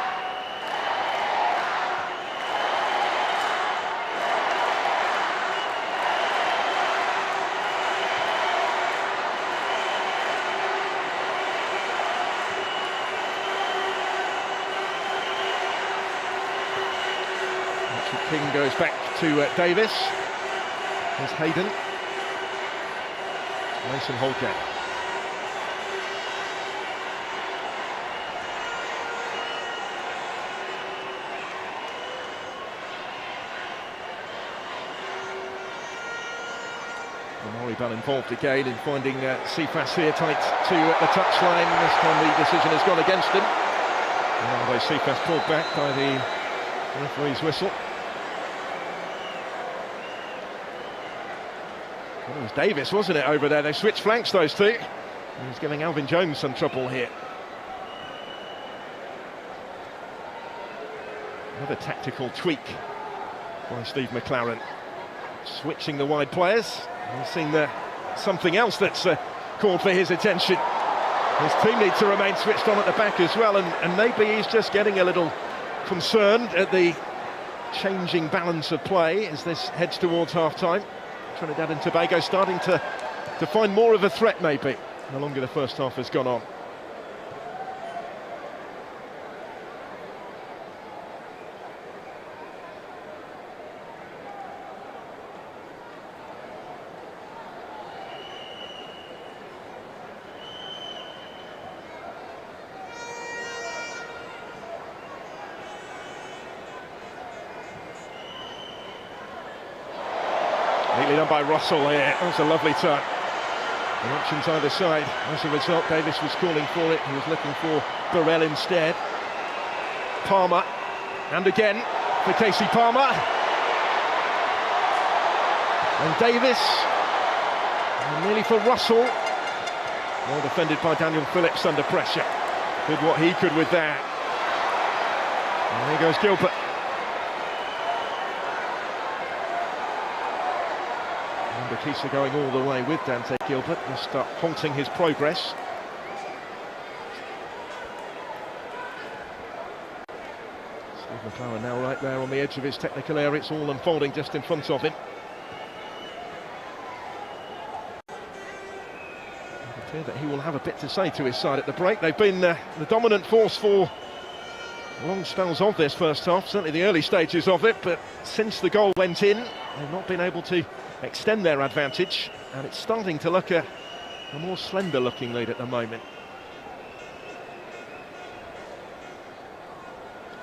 Tapping goes back to Davis. There's Hayden. Mason Holgate. Bell involved again in finding Cephas here tight to the touchline. This time the decision has gone against him. Ronaldo Cephas pulled back by the referee's whistle. It was Davis, wasn't it, over there? They switched flanks, those two. He's giving Alvin Jones some trouble here. Another tactical tweak by Steve McLaren. Switching the wide players. We've seen something else that's called for his attention. His team need to remain switched on at the back as well, and maybe he's just getting a little concerned at the changing balance of play as this heads towards half-time. Trinidad and Tobago starting to find more of a threat maybe, the longer the first half has gone on. Neatly done by Russell here. That was a lovely turn. The options either side. As a result, Davis was calling for it. He was looking for Burrell instead. Palmer, and again for Casey Palmer. And Davis, and nearly for Russell. Well defended by Daniel Phillips under pressure. Did what he could with that. And there goes Gilbert. Kisa going all the way with Dante Gilbert, just halting his progress. Steve McLaren now right there on the edge of his technical area. It's all unfolding just in front of him. It appears that he will have a bit to say to his side at the break. They've been the dominant force for long spells of this first half, certainly the early stages of it, but since the goal went in, they've not been able to extend their advantage, and it's starting to look a more slender looking lead at the moment.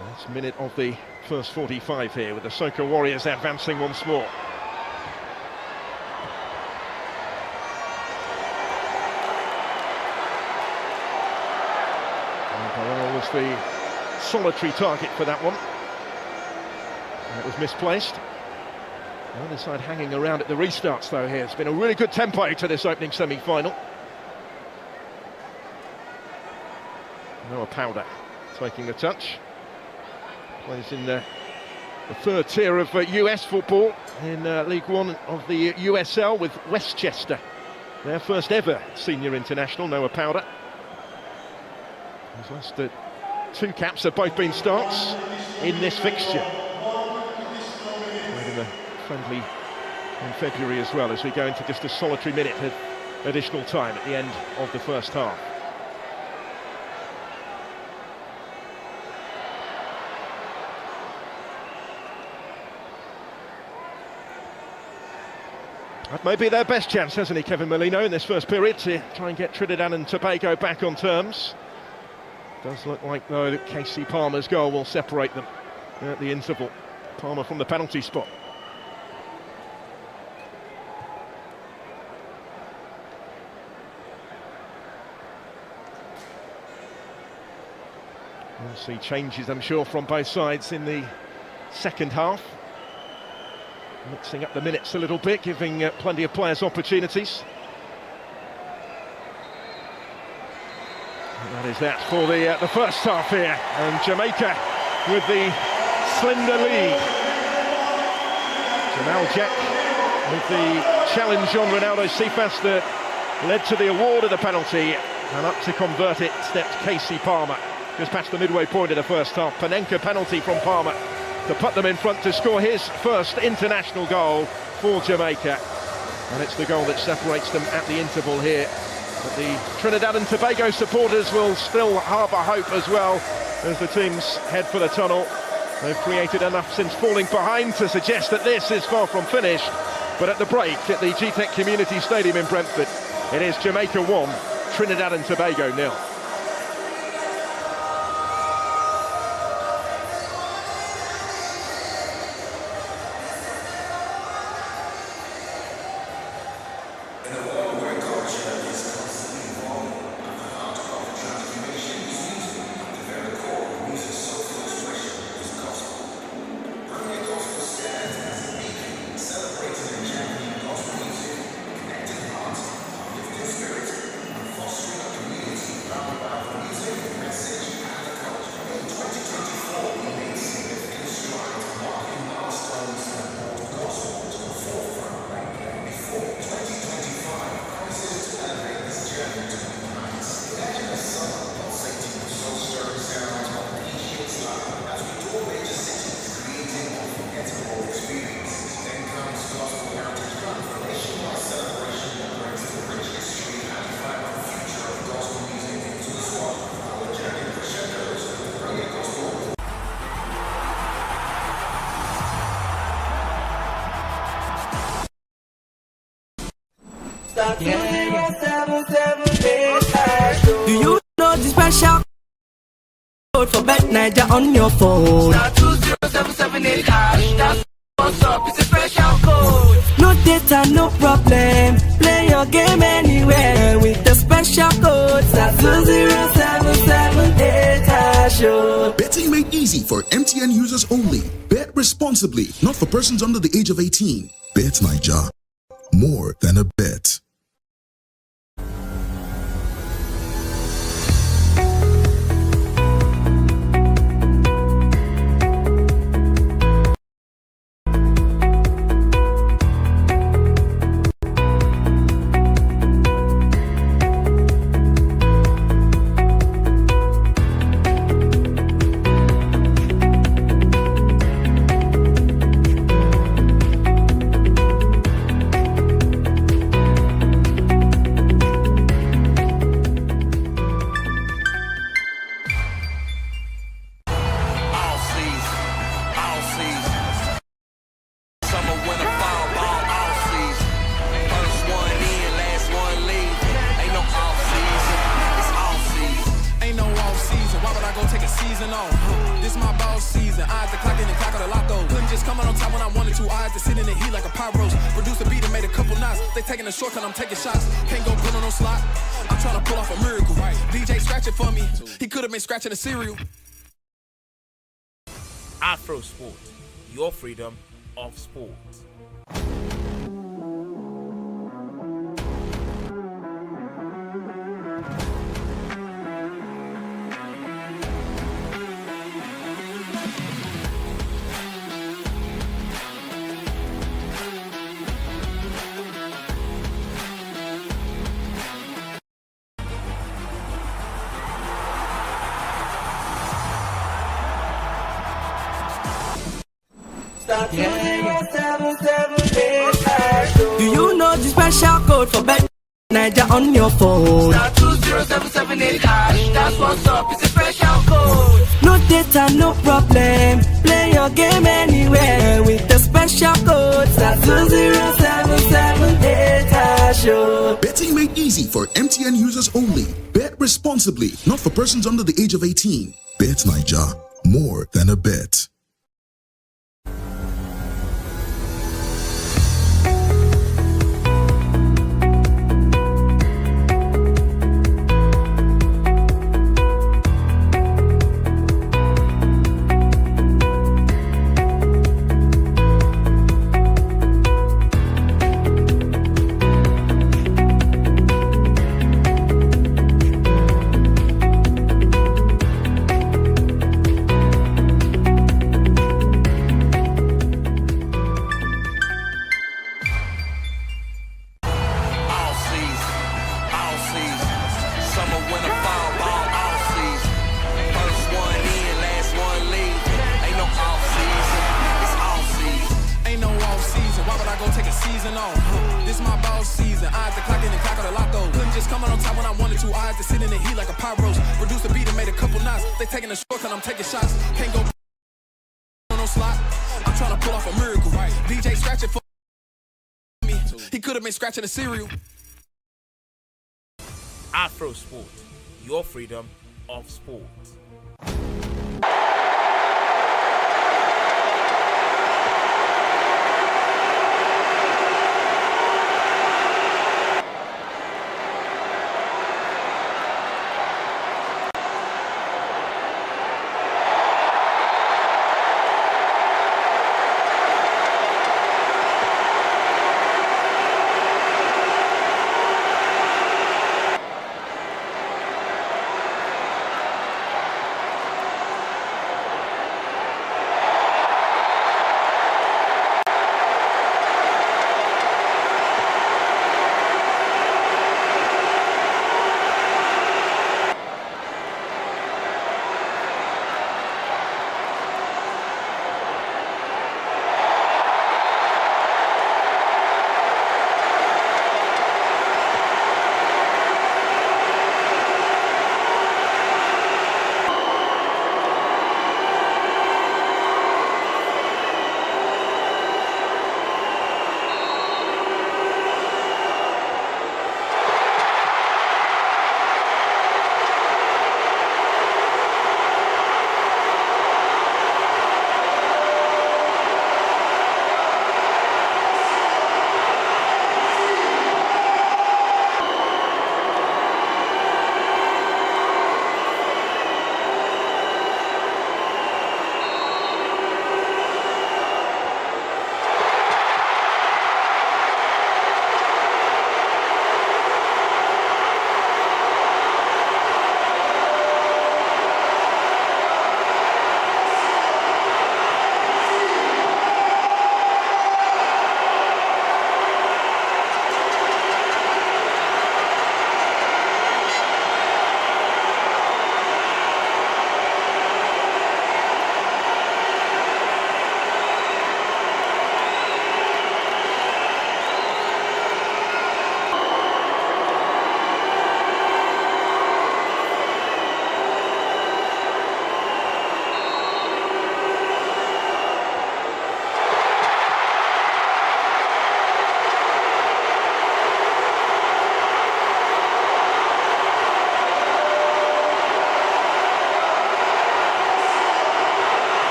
Last minute of the first 45 here, with the Soca Warriors advancing once more. And Burrell was the solitary target for that one. And it was misplaced. The other side hanging around at the restarts though here. It's been a really good tempo to this opening semi-final. Noah Powder taking the touch. Plays in the third tier of US football in League One of the USL with Westchester. Their first ever senior international, Noah Powder. His last two caps have both been starts in this fixture. Played in the friendly in February as well, as we go into just a solitary minute of additional time at the end of the first half. That may be their best chance, hasn't he, Kevin Molino, in this first period, to try and get Trinidad and Tobago back on terms. Does look like, though, that Casey Palmer's goal will separate them at the interval. Palmer from the penalty spot. We'll see changes, I'm sure, from both sides in the second half. Mixing up the minutes a little bit, giving plenty of players opportunities. And that is that for the first half here. And Jamaica with the slender lead. Jamal Jack with the challenge on Ronaldo Cephas that led to the award of the penalty. And up to convert it stepped Casey Palmer. Just past the midway point of the first half. Panenka penalty from Palmer to put them in front to score his first international goal for Jamaica. And it's the goal that separates them at the interval here. But the Trinidad and Tobago supporters will still harbour hope as well as the teams head for the tunnel. They've created enough since falling behind to suggest that this is far from finished. But at the break at the GTEC Community Stadium in Brentford, it is Jamaica 1, Trinidad and Tobago 0. Do you know the special code for Bet Niger on your phone? Star 20778 hash. That's what's up. It's a special code. No data, no problem. Play your game anywhere with the special code. Star 20778 hash. Betting made easy for MTN users only. Bet responsibly, not for persons under the age of 18. Bet Niger. More than a bet. This my ball season. I had to clock in and clock out a lot though. Couldn't just come out on top when I wanted to. I had to sit in the heat like a pyros. Produce a beat and made a couple knots. They taking a shortcut, I'm taking shots. Can't go put on no slot. I'm trying to pull off a miracle. DJ scratch it for me. He could have been scratching the cereal. Afro Sport, your freedom of sport. Do you know the special code for Bet Niger on your phone? Star 20778 hash. That's what's up. It's a special code. No data, no problem. Play your game anywhere with the special code. Star 20778 hash. Betting made easy for MTN users only. Bet responsibly, not for persons under the age of 18. Bet Niger. More than a bet. This my ball season. I had to clock in and clock out a lot though. Couldn't just come out on top when I wanted to. I had to sit in the heat like a pyros. Produce a beat and made a couple knots. They taking a shortcut, I'm taking shots. Can't go slot. I'm trying to pull off a miracle. Right. DJ scratching for me. He could have been scratching the cereal. Afro Sport, your freedom of sport.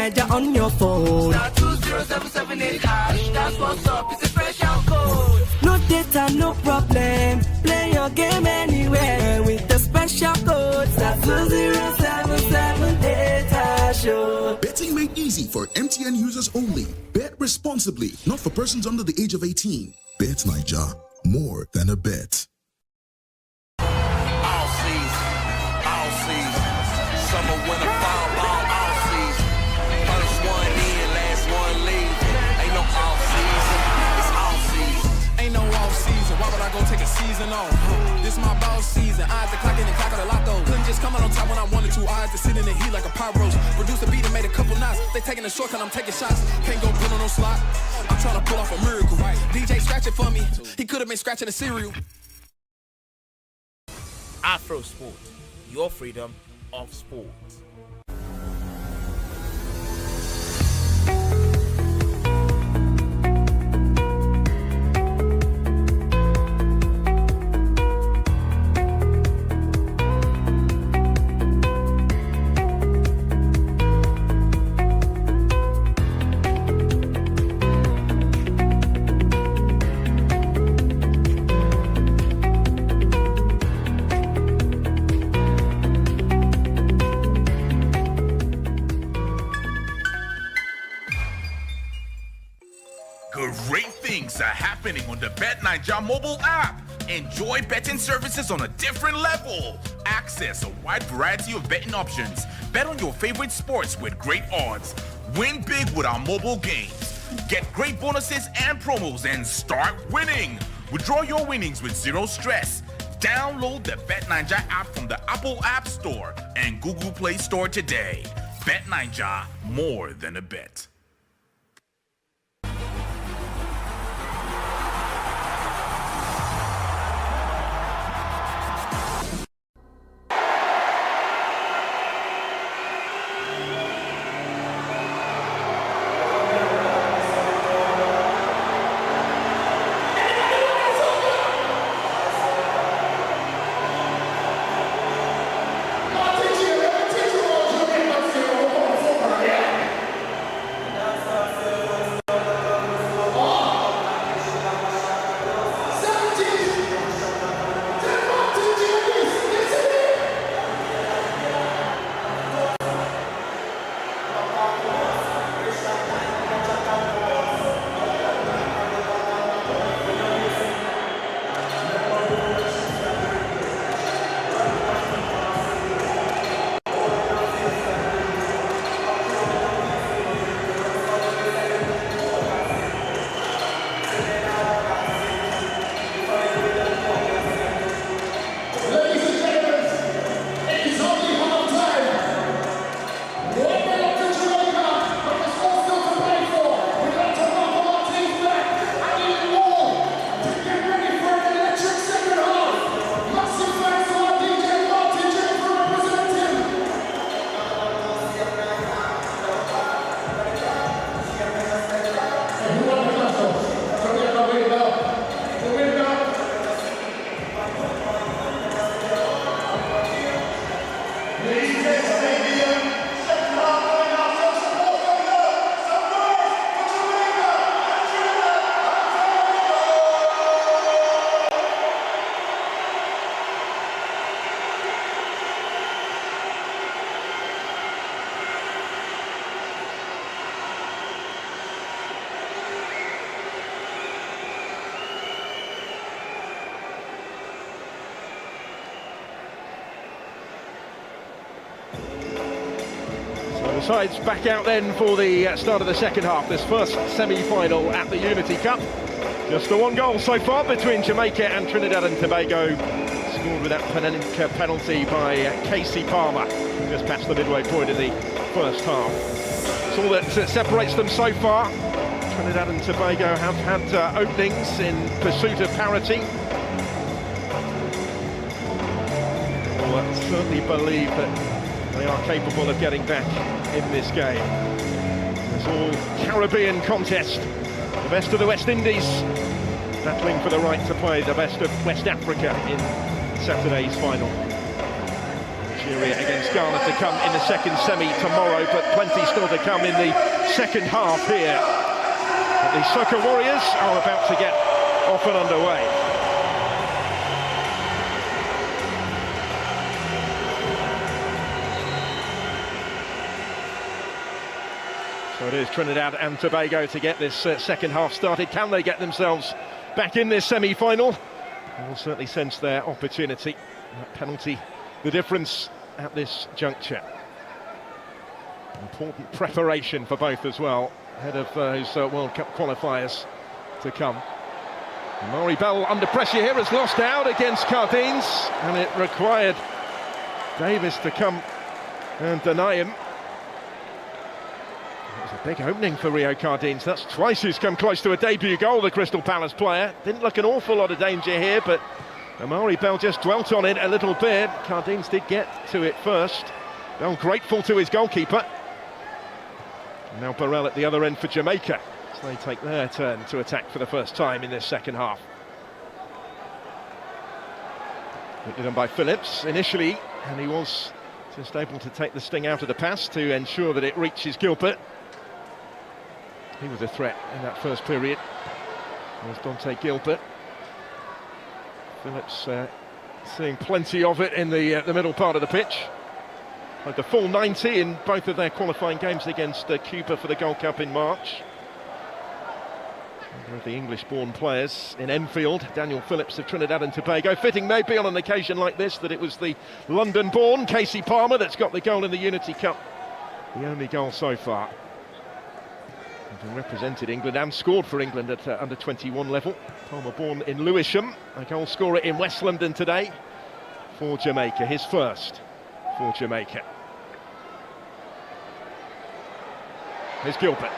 Niger on your phone. Star 20778 hash, that's what's up, it's a fresh out code. No data, no problem, play your game anywhere with the special code. Star 20778 hash. Betting made easy for MTN users only. Bet responsibly, not for persons under the age of 18. Bet Niger, more than a bet. All season, summer, winter, fall, all season. First one in, last one leave. Ain't no off season, it's all season. Ain't no off season, why would I go take a season off? This my boss season, eyes the clock in the clock of the lotto. Couldn't just come out on top when I wanted to, I had to sit in the heat like a pyro. Produce a beat and made a couple knots, they taking a shortcut, I'm taking shots. Can't go put on no slot, I'm trying to pull off a miracle. DJ scratch it for me, he could have been scratching the cereal. Afro Sport, your freedom of sport. Great things are happening on the Bet Niger mobile app. Enjoy betting services on a different level. Access a wide variety of betting options. Bet on your favorite sports with great odds. Win big with our mobile games. Get great bonuses and promos and start winning. Withdraw your winnings with zero stress. Download the Bet Niger app from the Apple App Store and Google Play Store today. Bet Niger, more than a bet. The sides back out then for the start of the second half. This first semi-final at the Unity Cup. Just the one goal so far between Jamaica and Trinidad and Tobago. Scored with that penalty by Casey Palmer just past the midway point of the first half. It's all that separates them so far. Trinidad and Tobago have had openings in pursuit of parity. Well, I certainly believe that they are capable of getting back in this game. It's all Caribbean contest. The best of the West Indies battling for the right to play the best of West Africa in Saturday's final. Nigeria against Ghana to come in the second semi tomorrow, but plenty still to come in the second half here. But the Soca Warriors are about to get off and underway. So it is Trinidad and Tobago to get this second half started. Can they get themselves back in this semi-final? They will certainly sense their opportunity. That penalty, the difference at this juncture. Important preparation for both as well, ahead of those World Cup qualifiers to come. Maury Bell under pressure here, has lost out against Cardines, and it required Davis to come and deny him. It was a big opening for Rio Cardines. That's twice he's come close to a debut goal, the Crystal Palace player. Didn't look an awful lot of danger here, but Maury Bell just dwelt on it a little bit. Cardines did get to it first. Bell grateful to his goalkeeper. And now Burrell at the other end for Jamaica, as they take their turn to attack for the first time in this second half. Quickly done by Phillips initially, and he was just able to take the sting out of the pass to ensure that it reaches Gilbert. He was a threat in that first period. There's Dante Gilbert. Phillips seeing plenty of it in the middle part of the pitch. Like the full 90 in both of their qualifying games against Cuba for the Gold Cup in March. One of the English-born players in Enfield, Daniel Phillips of Trinidad and Tobago. Fitting maybe on an occasion like this that it was the London-born Casey Palmer that's got the goal in the Unity Cup. The only goal so far. Having represented England and scored for England at under-21 level. Palmer born in Lewisham, a goal scorer in West London today for Jamaica, his first for Jamaica. Here's Gilbert.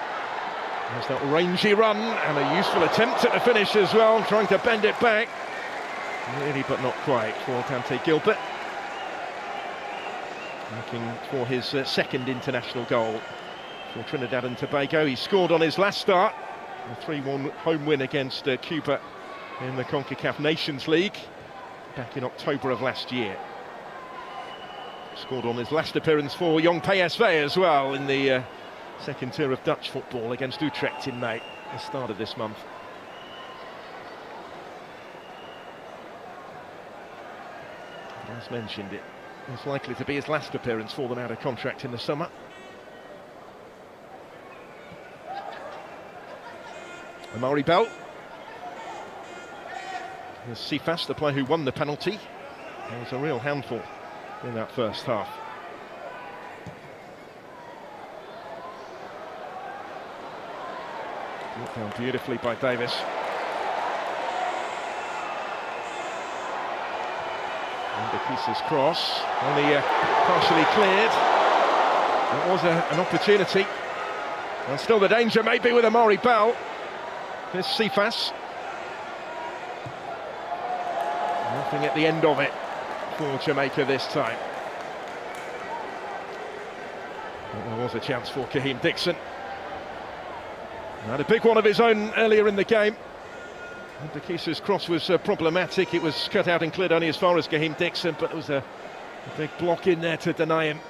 There's that rangy run and a useful attempt at the finish as well, trying to bend it back. Nearly but not quite for Dante Gilbert. Looking for his second international goal for Trinidad and Tobago. He scored on his last start, a 3-1 home win against Cuba in the CONCACAF Nations League back in October of last year. Scored on his last appearance for Young PSV as well in the second tier of Dutch football against Utrecht in May, the start of this month. As mentioned, it is likely to be his last appearance for them out of contract in the summer. Maury Bell. There's Cephas, the player who won the penalty. It was a real handful in that first half. Brought down beautifully by Davis. And the Kisa's cross, only partially cleared. It was an opportunity. And still the danger maybe with Maury Bell. Here's Cephas. Nothing at the end of it for Jamaica this time. But there was a chance for Kaheem Dixon. He had a big one of his own earlier in the game. Kisa's cross was problematic. It was cut out and cleared only as far as Kaheem Dixon, but there was a big block in there to deny him.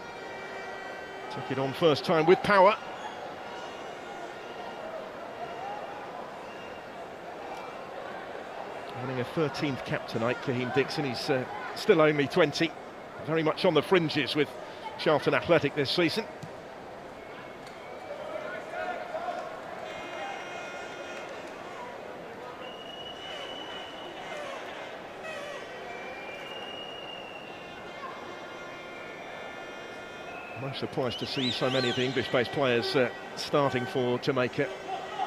Took it on first time with power. Winning a 13th cap tonight, Kaheem Dixon. He's still only 20, very much on the fringes with Charlton Athletic this season. I'm surprised to see so many of the English-based players starting for Jamaica,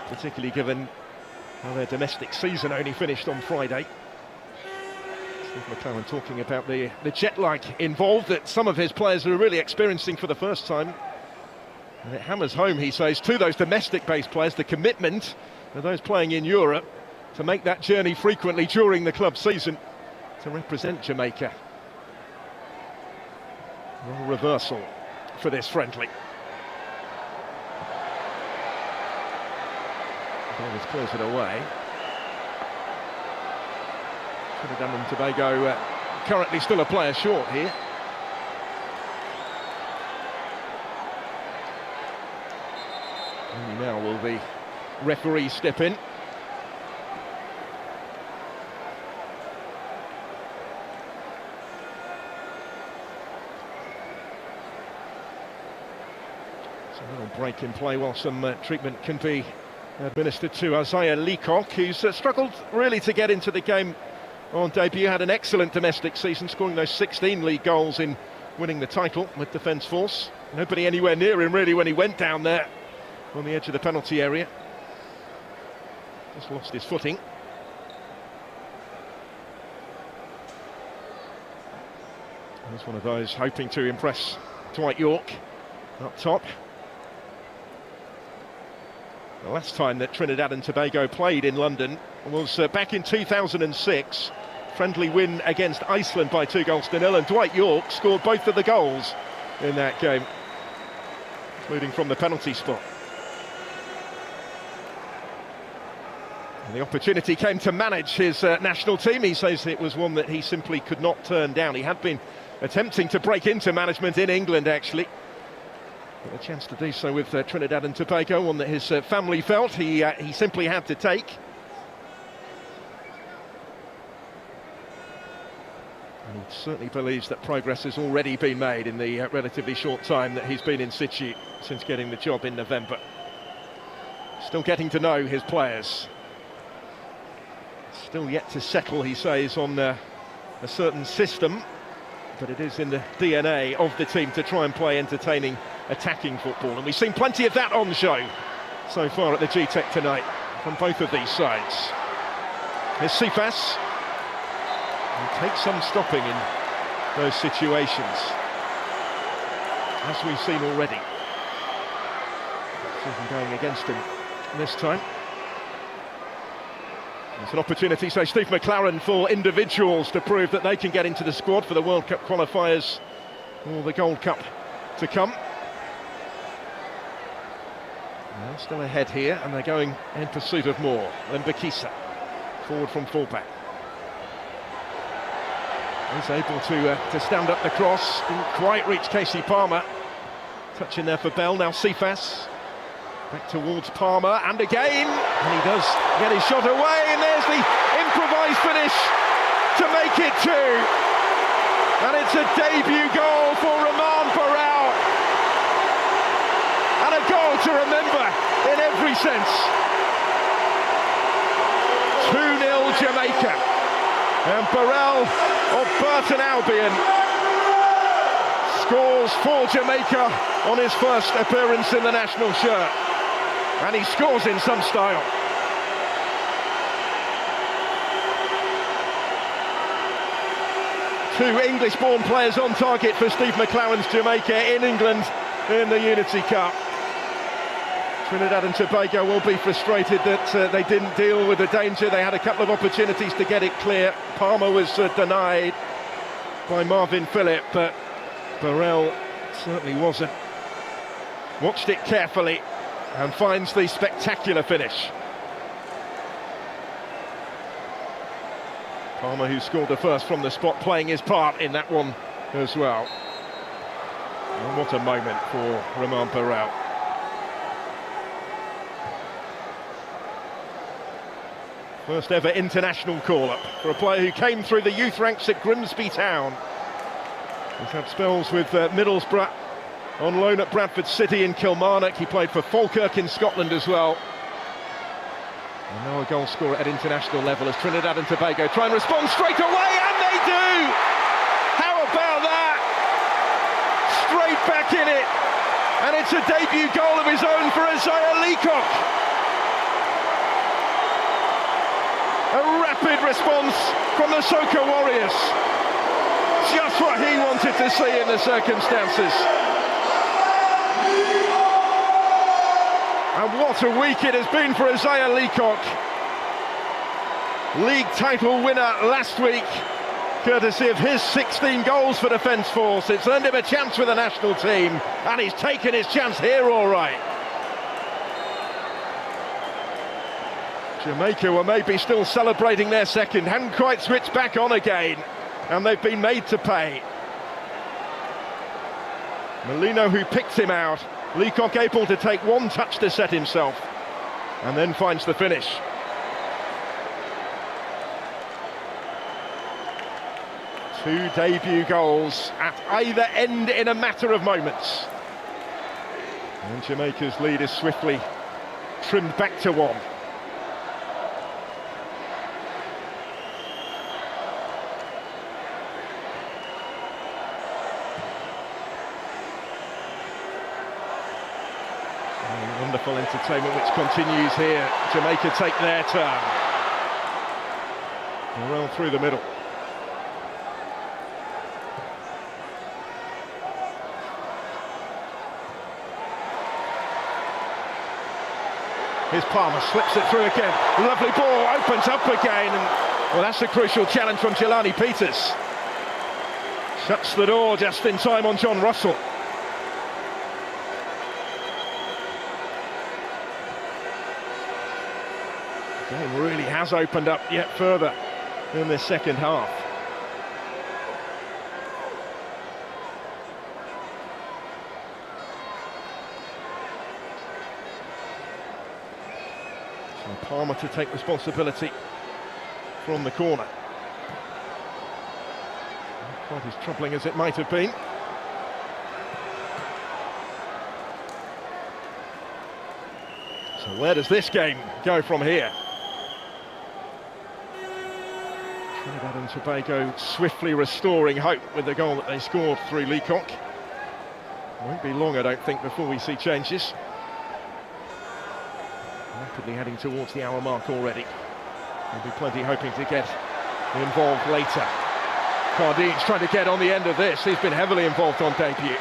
particularly given their domestic season only finished on Friday. Steve McClaren talking about the jet lag involved that some of his players are really experiencing for the first time. And it hammers home, he says, to those domestic-based players, the commitment of those playing in Europe to make that journey frequently during the club season to represent Jamaica. A reversal for this friendly. Davis clears it away. Trinidad and Tobago currently still a player short here. Only now will the referee step in. So a little break in play while some treatment can be administered to Isaiah Leacock, who's struggled really to get into the game on debut. Had an excellent domestic season, scoring those 16 league goals in winning the title with Defence Force. Nobody anywhere near him really when he went down there on the edge of the penalty area. Just lost his footing. He's one of those hoping to impress Dwight York up top. The last time that Trinidad and Tobago played in London was back in 2006. Friendly win against Iceland by 2-0, and Dwight York scored both of the goals in that game, including from the penalty spot. And the opportunity came to manage his national team. He says it was one that he simply could not turn down. He had been attempting to break into management in England, actually. But a chance to do so with Trinidad and Tobago, one that his family felt he simply had to take. And he certainly believes that progress has already been made in the relatively short time that he's been in situ since getting the job in November. Still getting to know his players. Still yet to settle, he says, on a certain system, but it is in the DNA of the team to try and play entertaining, attacking football, and we've seen plenty of that on show so far at the G-Tech tonight from both of these sides. Here's Cephas. He takes some stopping in those situations, as we've seen already. Something going against him this time. It's an opportunity, say Steve McLaren, for individuals to prove that they can get into the squad for the World Cup qualifiers or the Gold Cup to come. They're still ahead here, and they're going in pursuit of more. Then Bakisa, forward from fullback. He's able to stand up the cross, didn't quite reach Casey Palmer. Touch in there for Bell, now Cephas. Back towards Palmer, and again, and he does get his shot away, and there's the improvised finish to make it two. And it's a debut goal for Roman Barral. And a goal to remember in every sense. 2-0 Jamaica. And Barral of Burton Albion scores for Jamaica on his first appearance in the national shirt. And he scores in some style. Two English-born players on target for Steve McLaren's Jamaica in England in the Unity Cup. Trinidad and Tobago will be frustrated that they didn't deal with the danger. They had a couple of opportunities to get it clear. Palmer was denied by Marvin Phillip, but Barral certainly wasn't. Watched it carefully and finds the spectacular finish. Palmer, who scored the first from the spot, playing his part in that one as well. And what a moment for Roman Barral. First ever international call-up for a player who came through the youth ranks at Grimsby Town. He's had spells with Middlesbrough, on loan at Bradford City in Kilmarnock. He played for Falkirk in Scotland as well. And now a goal scorer at international level as Trinidad and Tobago try and respond straight away, and they do! How about that? Straight back in it. And it's a debut goal of his own for Isaiah Leacock. A rapid response from the Soca Warriors. Just what he wanted to see in the circumstances. And what a week it has been for Isaiah Leacock. League title winner last week, courtesy of his 16 goals for Defence Force. It's earned him a chance with the national team, and he's taken his chance here all right. Jamaica were maybe still celebrating their second, hadn't quite switched back on again, and they've been made to pay. Molino, who picked him out, Leacock able to take one touch to set himself, and then finds the finish. Two debut goals at either end in a matter of moments. And Jamaica's lead is swiftly trimmed back to one. Wonderful entertainment which continues here. Jamaica take their turn. Well through the middle. Here's Palmer, slips it through again. Lovely ball, opens up again. And, well, that's a crucial challenge from Jelani Peters. Shuts the door just in time on John Russell. The game really has opened up yet further in this second half. So Palmer to take responsibility from the corner. Not quite as troubling as it might have been. So where does this game go from here? Trinidad and Tobago swiftly restoring hope with the goal that they scored through Leacock. Won't be long, I don't think, before we see changes. Rapidly heading towards the hour mark already. There'll be plenty hoping to get involved later. Cardin's trying to get on the end of this. He's been heavily involved on debut.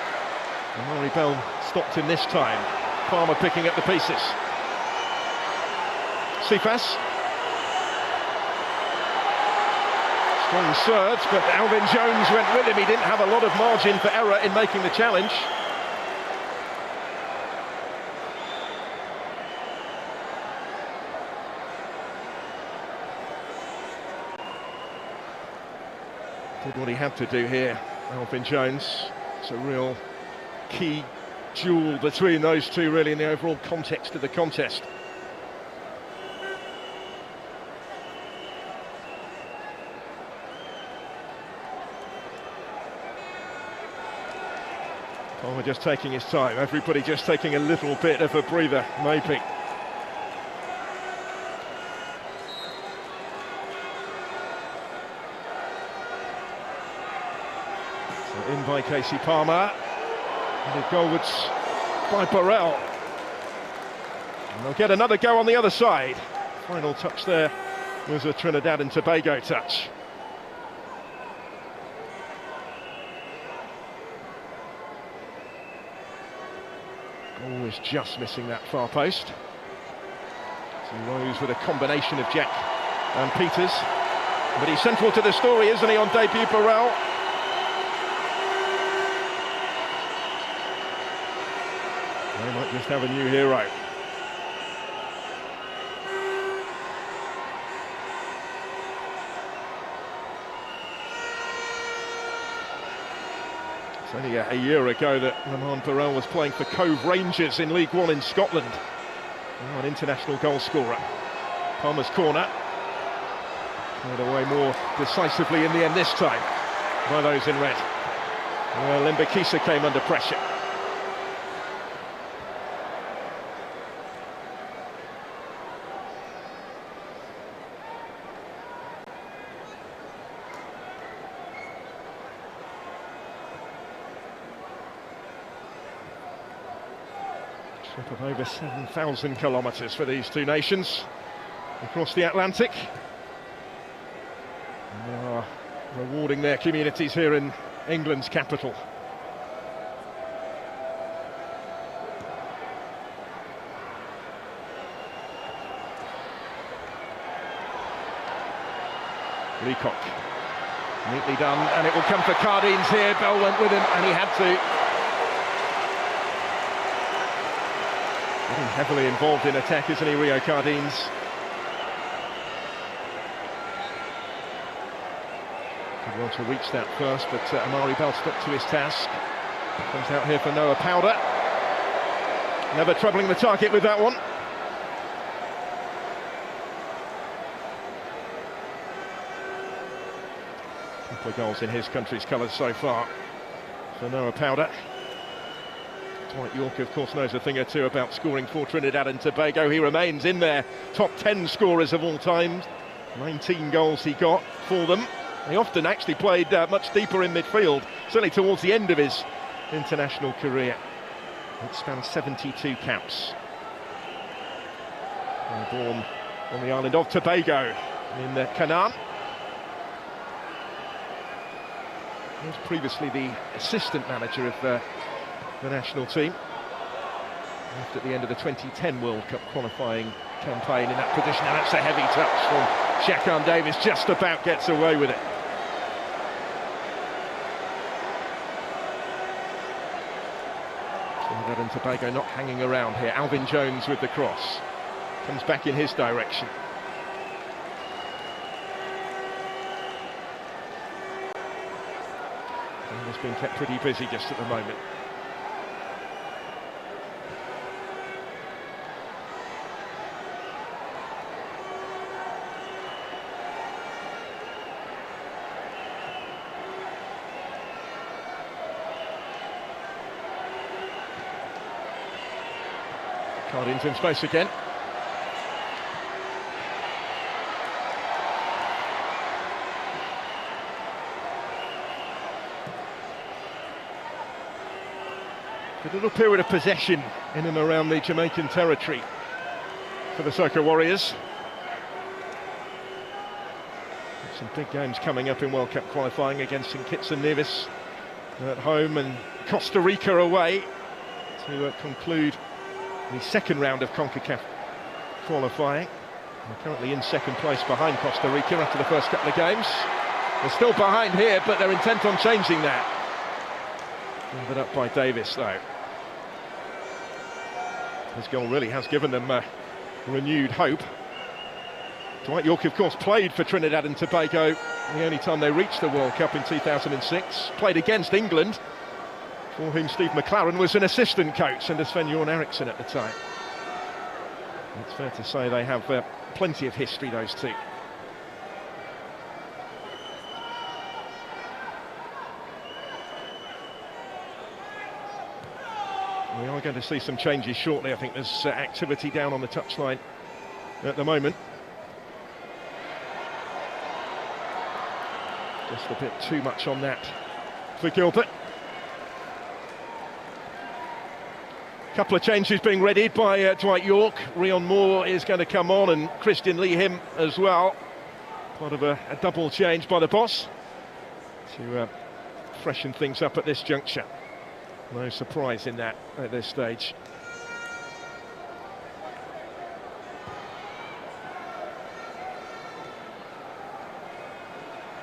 Amari Bell stopped him this time. Palmer picking up the pieces. Cephas. Strong surge, but Alvin Jones went with him. He didn't have a lot of margin for error in making the challenge. Did what he had to do here, Alvin Jones. It's a real key duel between those two, really, in the overall context of the contest. Palmer just taking his time, everybody just taking a little bit of a breather, maybe. So in by Casey Palmer, and goalwards by Burrell. And they'll get another go on the other side. Final touch there was a Trinidad and Tobago touch. Always just missing that far post. So Rose with a combination of Jack and Peters. But he's central to the story, isn't he, on debut, Burrell? They might just have a new hero. It's only a year ago that Lamont Burrell was playing for Cove Rangers in League One in Scotland. Now an international goal scorer. Palmer's corner. Played away more decisively in the end this time by those in red. Limbakisa came under pressure. Trip of over 7,000 kilometres for these two nations across the Atlantic. And they are rewarding their communities here in England's capital. Leacock, neatly done, and it will come for Cardines here. Bell went with him, and he had to. Getting heavily involved in attack, isn't he, Rio Cardines? Did well to reach that first, but Amari Bell stuck to his task. Comes out here for Noah Powder. Never troubling the target with that one. A couple of goals in his country's colours so far for Noah Powder. Dwight Yorke, of course, knows a thing or two about scoring for Trinidad and Tobago. He remains in their top 10 scorers of all time. 19 goals he got for them. He often actually played much deeper in midfield, certainly towards the end of his international career. It spans 72 caps. Born on the island of Tobago in Canaan. He was previously the assistant manager of the national team. Left at the end of the 2010 World Cup qualifying campaign in that position, and that's a heavy touch from Shakan Davis, just about gets away with it. Trinidad and Tobago not hanging around here. Alvin Jones with the cross. Comes back in his direction. And he's been kept pretty busy just at the moment. Cardin's in space again. A little period of possession in and around the Jamaican territory for the Soca Warriors. Some big games coming up in World Cup qualifying against St Kitts and Nevis at home and Costa Rica away to conclude the second round of CONCACAF qualifying. They're currently in second place behind Costa Rica after the first couple of games. They're still behind here, but they're intent on changing that. Ended up by Davis, though. This goal really has given them renewed hope. Dwight Yorke, of course, played for Trinidad and Tobago the only time they reached the World Cup in 2006. Played against England, for whom Steve McLaren was an assistant coach, under Sven-Göran Eriksson at the time. It's fair to say they have plenty of history, those two. We are going to see some changes shortly. I think there's activity down on the touchline at the moment. Just a bit too much on that for Gilbert. Couple of changes being readied by Dwight Yorke. Rion Moore is going to come on, and Christian Lee Him as well. Part of a double change by the boss to freshen things up at this juncture. No surprise in that at this stage.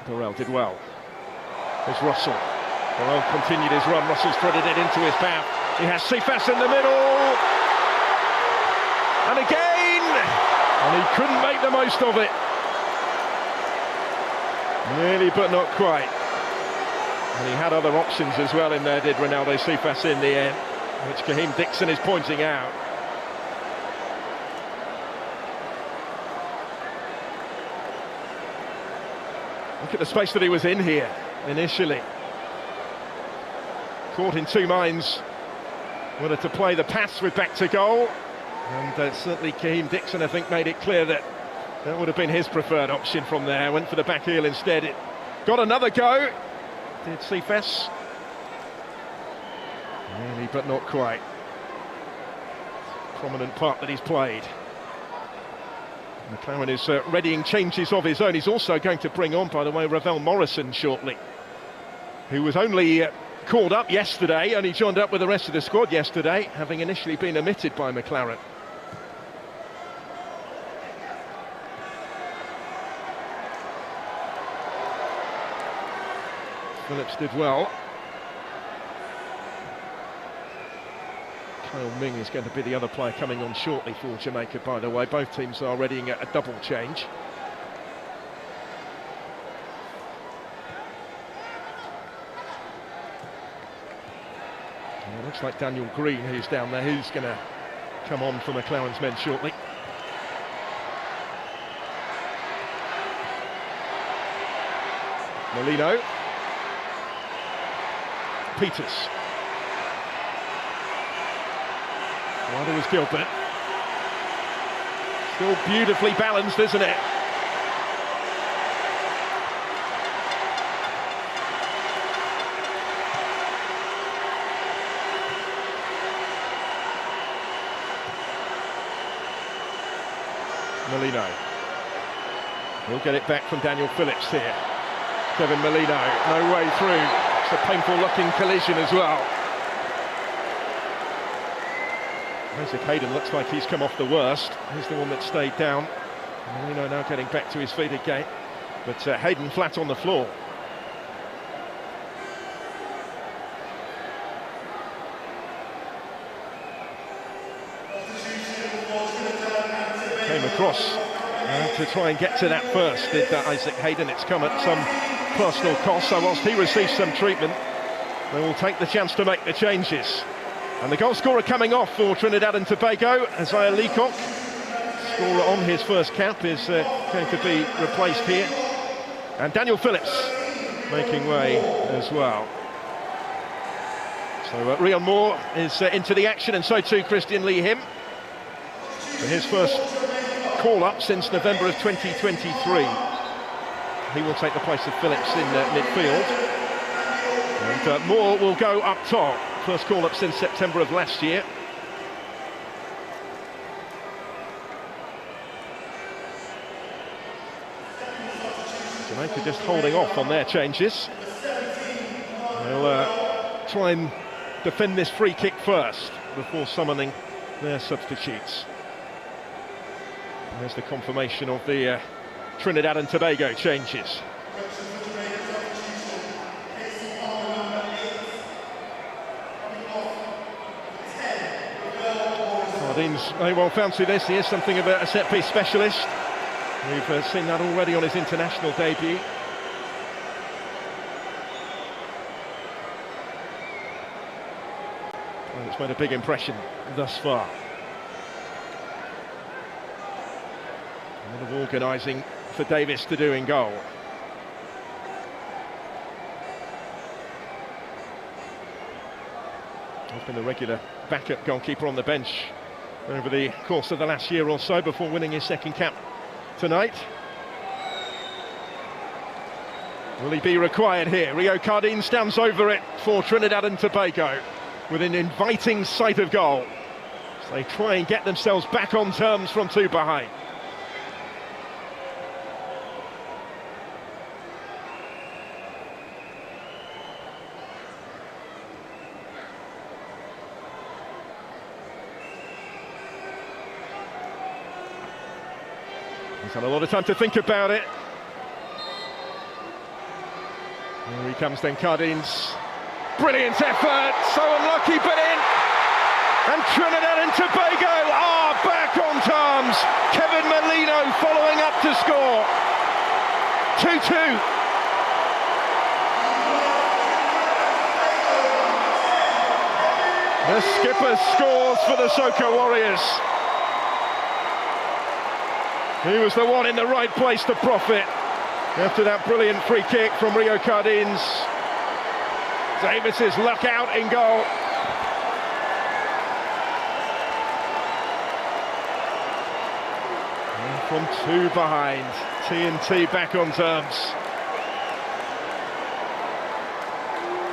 Burrell did well. There's Russell. Burrell continued his run. Russell's threaded it into his path. He has Cephas in the middle. And again! And he couldn't make the most of it. Nearly, but not quite. And he had other options as well in there, did Ronaldo Cephas in the end, which Kaheem Dixon is pointing out. Look at the space that he was in here initially. Caught in two minds whether to play the pass with back to goal. And certainly Kaheem Dixon, I think, made it clear that that would have been his preferred option from there. Went for the back heel instead. It got another go. Did Cephas. Nearly, but not quite. Prominent part that he's played. McLaren is readying changes of his own. He's also going to bring on, by the way, Ravel Morrison shortly, who was only called up yesterday, only joined up with the rest of the squad yesterday, having initially been omitted by McLaren. Phillips did well. Kyle Ming is going to be the other player coming on shortly for Jamaica, by the way. Both teams are readying a double change. And it looks like Daniel Green, who's down there, who's going to come on for McLaren's men shortly. Molino. Peters. Well, was Gilbert. Still beautifully balanced, isn't it? Molino. He'll get it back from Daniel Phillips here. Kevin Molino, no way through. It's a painful looking collision as well. Isaac Hayden looks like he's come off the worst. He's the one that stayed down. Molino now getting back to his feet again. But Hayden flat on the floor. Came across to try and get to that first, did Isaac Hayden. It's come at some personal cost, so whilst he receives some treatment, they will take the chance to make the changes. And the goal scorer coming off for Trinidad and Tobago, Isaiah Leacock, scorer on his first cap, is going to be replaced here. And Daniel Phillips making way as well. So Rion Moore is into the action, and so too Christian Lee Him. For his first call-up since November of 2023. He will take the place of Phillips in midfield. And Moore will go up top. First call-up since September of last year. Jamaica just holding off on their changes. They'll try and defend this free kick first before summoning their substitutes. There's the confirmation of the Trinidad and Tobago changes. Sardines may well fancy this. He is something of a set-piece specialist. We've seen that already on his international debut. And it's made a big impression thus far. A lot of organising for Davis to do in goal. He's been a regular backup goalkeeper on the bench over the course of the last year or so before winning his second cap tonight. Will he be required here? Rio Cardin stands over it for Trinidad and Tobago with an inviting sight of goal. So they try and get themselves back on terms from two behind. He's had a lot of time to think about it. Here he comes then, Cardin's brilliant effort, so unlucky but in. And Trinidad and Tobago are back on terms. Kevin Molino following up to score. 2-2. The skipper scores for the Soca Warriors. He was the one in the right place to profit after that brilliant free kick from Rio Cardins. Davis's luck out in goal. And from two behind, T&T back on terms.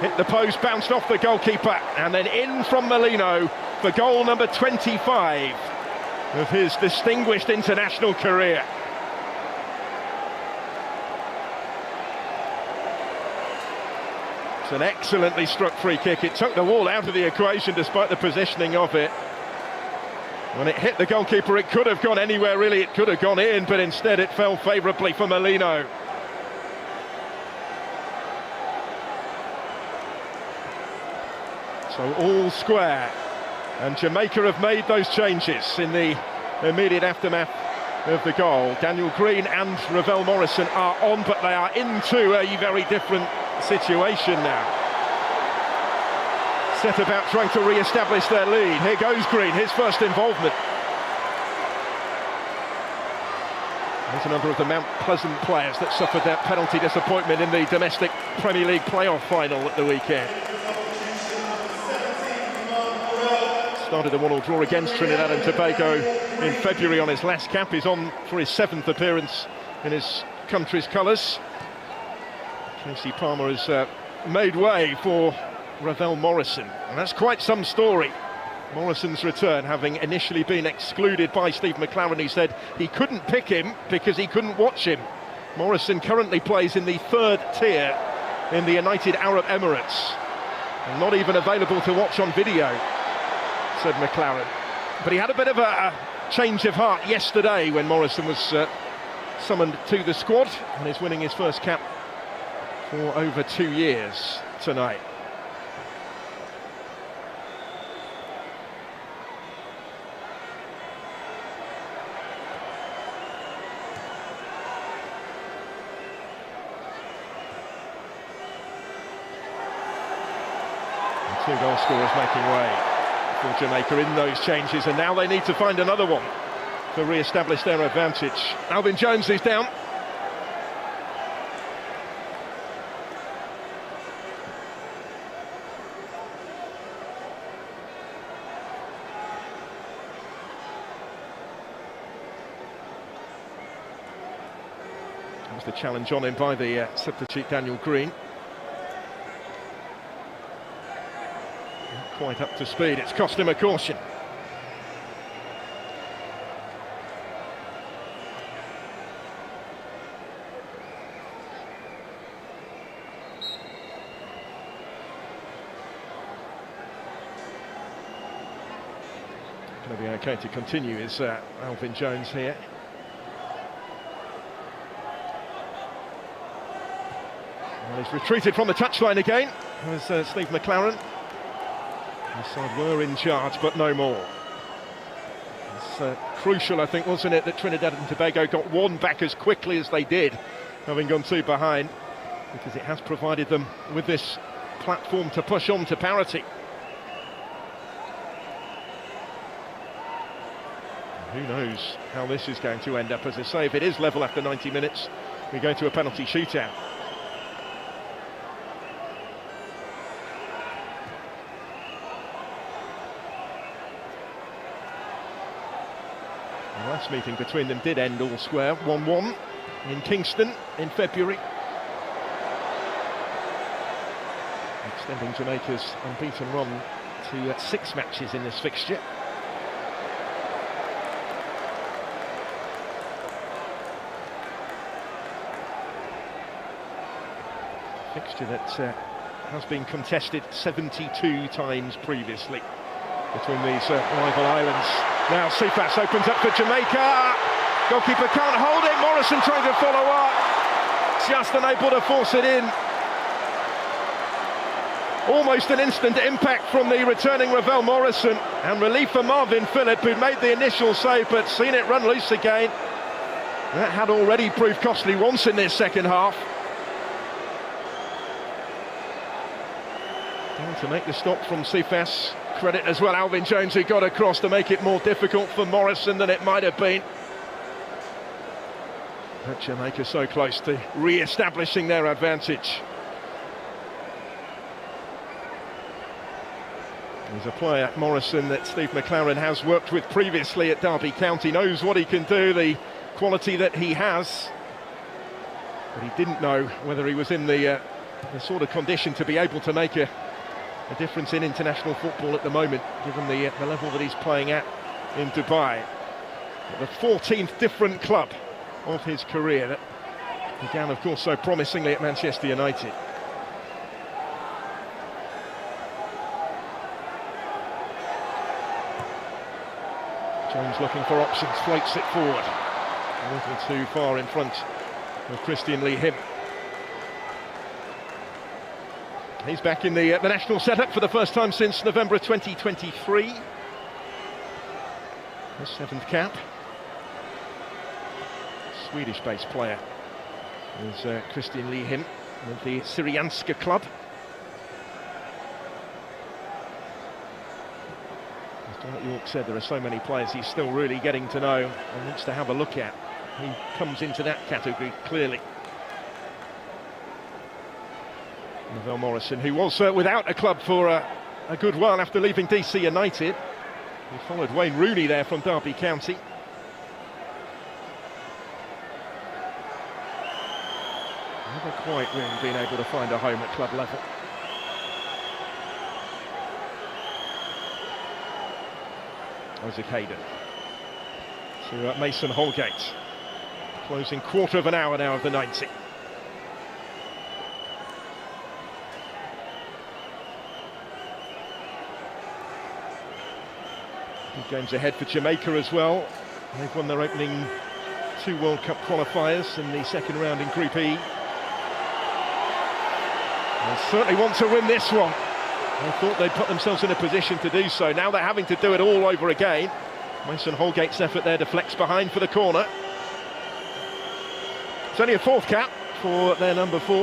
Hit the post, bounced off the goalkeeper, and then in from Molino for goal number 25 of his distinguished international career. It's an excellently struck free kick. It took the wall out of the equation despite the positioning of it. When it hit the goalkeeper, it could have gone anywhere really. It could have gone in, but instead it fell favourably for Molino. So all square. And Jamaica have made those changes in the immediate aftermath of the goal. Daniel Green and Ravel Morrison are on, but they are into a very different situation now. set about trying to re-establish their lead. Here goes Green, his first involvement. There's another of the Mount Pleasant players that suffered that penalty disappointment in the domestic Premier League playoff final at the weekend. Started a 1-1 draw against Trinidad and Tobago in February on his last cap. He's on for his 7th appearance in his country's colours. Casey Palmer has made way for Ravel Morrison, and that's quite some story. Morrison's return, having initially been excluded by Steve McLaren, he said he couldn't pick him because he couldn't watch him. Morrison currently plays in the 3rd tier in the United Arab Emirates, and not even available to watch on video, said McLaren. But he had a bit of a change of heart yesterday when Morrison was summoned to the squad, and is winning his first cap for over 2 years tonight. Two goal scorers making way for Jamaica in those changes, and now they need to find another one to re-establish their advantage. Alvin Jones is down. That was the challenge on him by the substitute Daniel Green. Quite up to speed, it's cost him a caution. Going to be okay to continue is Alvin Jones here. Well, he's retreated from the touchline again. There's Steve McLaren. The side were in charge, but no more. It's crucial, I think, wasn't it, that Trinidad and Tobago got one back as quickly as they did, having gone 2 behind, because it has provided them with this platform to push on to parity. And who knows how this is going to end up. As I say, if it is level after 90 minutes, we go to a penalty shootout. The last meeting between them did end all square, 1-1 in Kingston in February, extending Jamaica's unbeaten run to 6 matches in this fixture. Fixture that has been contested 72 times previously between these rival islands. Now Cephas opens up for Jamaica. Goalkeeper can't hold it. Morrison trying to follow up. Just unable to force it in. Almost an instant impact from the returning Ravel Morrison, and relief for Marvin Phillip, who made the initial save but seen it run loose again. That had already proved costly once in this second half. Down to make the stop from Cephas. Credit as well Alvin Jones, who got across to make it more difficult for Morrison than it might have been. But Jamaica so close to re-establishing their advantage. He's a player, Morrison, that Steve McLaren has worked with previously at Derby County, knows what he can do, the quality that he has. But he didn't know whether he was in the sort of condition to be able to make a difference in international football at the moment, given the level that he's playing at in Dubai. The 14th different club of his career, that began, of course, so promisingly at Manchester United. Jones looking for options, floats it forward. A little too far in front of Christian Lee Him. He's back in the national setup for the first time since November 2023. His 7th cap. Swedish-based player is Christian Lee Him of the Syrianska club. Like York said, there are so many players he's still really getting to know and wants to have a look at. He comes into that category clearly. Neville Morrison, who was without a club for a good while after leaving DC United. He followed Wayne Rooney there from Derby County. Never quite really been able to find a home at club level. Isaac Hayden to Mason Holgate. Closing quarter of an hour now of the 90. Good games ahead for Jamaica as well. They've won their opening 2 World Cup qualifiers in the second round in Group E. They certainly want to win this one. They thought they'd put themselves in a position to do so. Now they're having to do it all over again. Mason Holgate's effort there deflects behind for the corner. It's only a 4th cap for their number 4.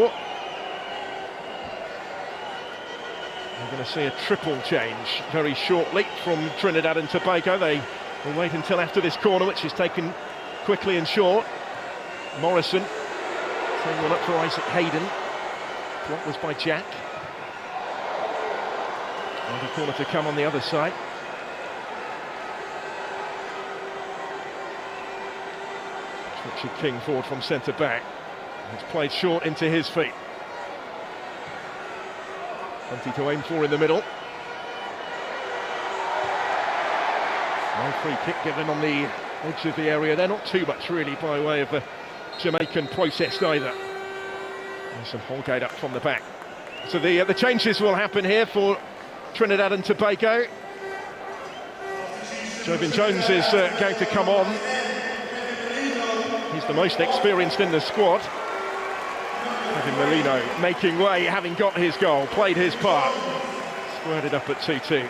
We're going to see a triple change very shortly from Trinidad and Tobago. They will wait until after this corner, which is taken quickly and short. Morrison setting one up for Isaac Hayden. Block was by Jack. And a corner to come on the other side. Richard King forward from centre back. It's played short into his feet. Plenty to aim for in the middle. No free kick given on the edge of the area. They're not too much really by way of a Jamaican process either. And some Holgate up from the back. So the changes will happen here for Trinidad and Tobago. Jovin Jones is going to come on. He's the most experienced in the squad. Kevin Molino making way, having got his goal, played his part. Squared it up at 2-2.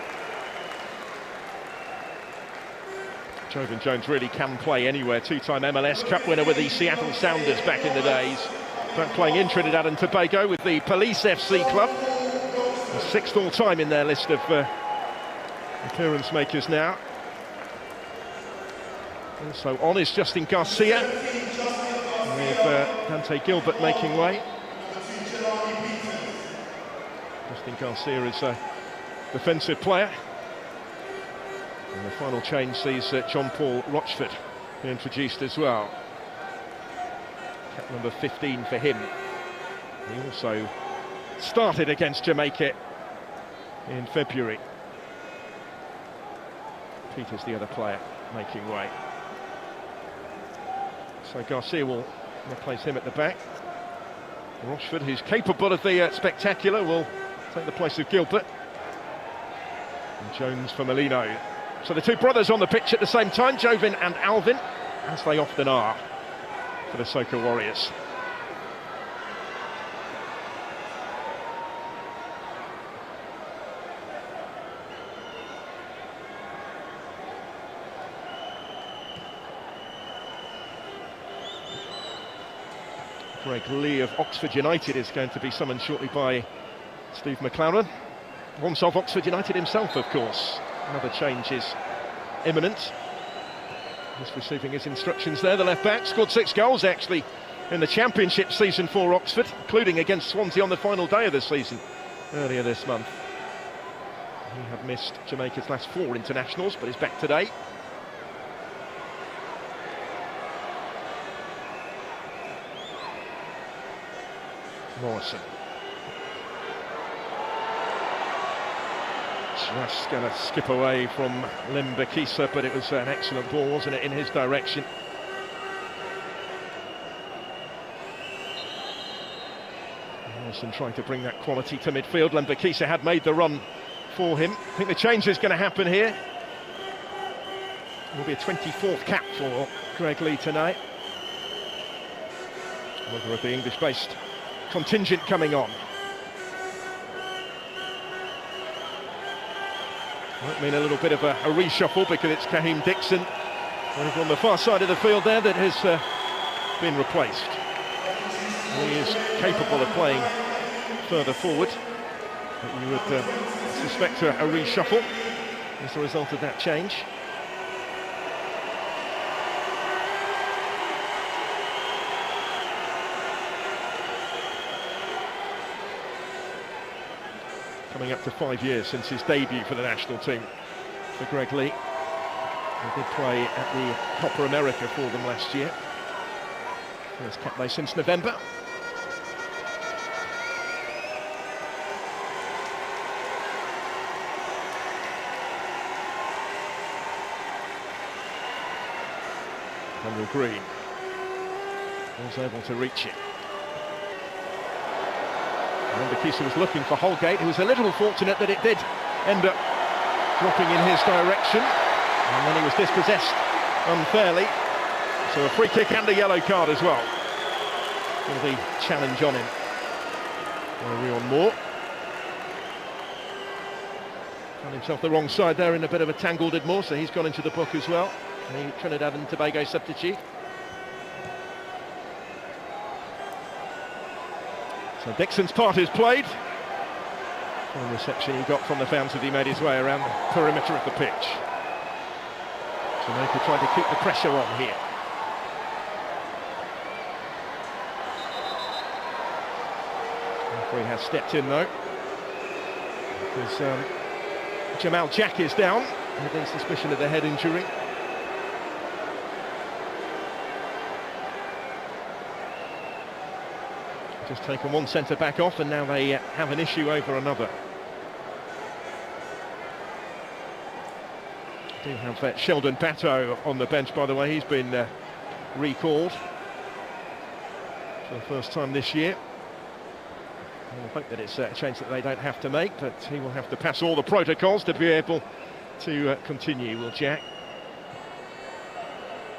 Jovin Jones really can play anywhere. 2-time MLS Cup winner with the Seattle Sounders back in the days. But playing in Trinidad and Tobago with the Police FC club. The 6th all-time in their list of appearance makers now. Also on is Justin Garcia, with Dante Gilbert making way. Justin Garcia is a defensive player. And the final change sees John Paul Rochford introduced as well. Cap number 15 for him. He also started against Jamaica in February. Peter's the other player making way. So Garcia will replace him at the back. Rochford, who's capable of the spectacular, will take the place of Gilbert. And Jones for Molino. So the two brothers on the pitch at the same time, Jovin and Alvin, as they often are for the Soca Warriors. Greg Lee of Oxford United is going to be summoned shortly by Steve McLaren. Once of Oxford United himself, of course. Another change is imminent. Just receiving his instructions there. The left back scored 6 goals actually in the Championship season for Oxford, including against Swansea on the final day of the season earlier this month. He had missed Jamaica's last 4 internationals, but is back today. Morrison. Just going to skip away from Limbakisa, but it was an excellent ball, wasn't it, in his direction. Morrison trying to bring that quality to midfield. Limbakisa had made the run for him. I think the change is going to happen here. It will be a 24th cap for Greg Lee tonight. Whether of the English-based contingent coming on. Might mean a little bit of a reshuffle because it's Kaheem Dixon over on the far side of the field there that has been replaced. He is capable of playing further forward, but you would suspect a reshuffle. as a result of that change. Coming up to 5 years since his debut for the national team for Greg Lee. He did play at the Copa America for them last year. First cap day since November. Daniel Green was able to reach it. And Kisa was looking for Holgate. He was a little fortunate that it did end up dropping in his direction. And then he was dispossessed unfairly. So a free kick and a yellow card as well. For the challenge on him by Rion Moore. Found himself the wrong side there in a bit of a tangle, did Moore, so he's gone into the book as well. The Trinidad and Tobago substitute. So Dixon's part is played. One reception he got from the fans as he made his way around the perimeter of the pitch. Jamaica trying to keep the pressure on here. Referee has stepped in though, because Jamal Jack is down against suspicion of the head injury. Just taken one centre-back off and now they have an issue over another. Do have Sheldon Pato on the bench, by the way. He's been recalled for the first time this year. I hope that it's a change that they don't have to make, but he will have to pass all the protocols to be able to continue, will Jack.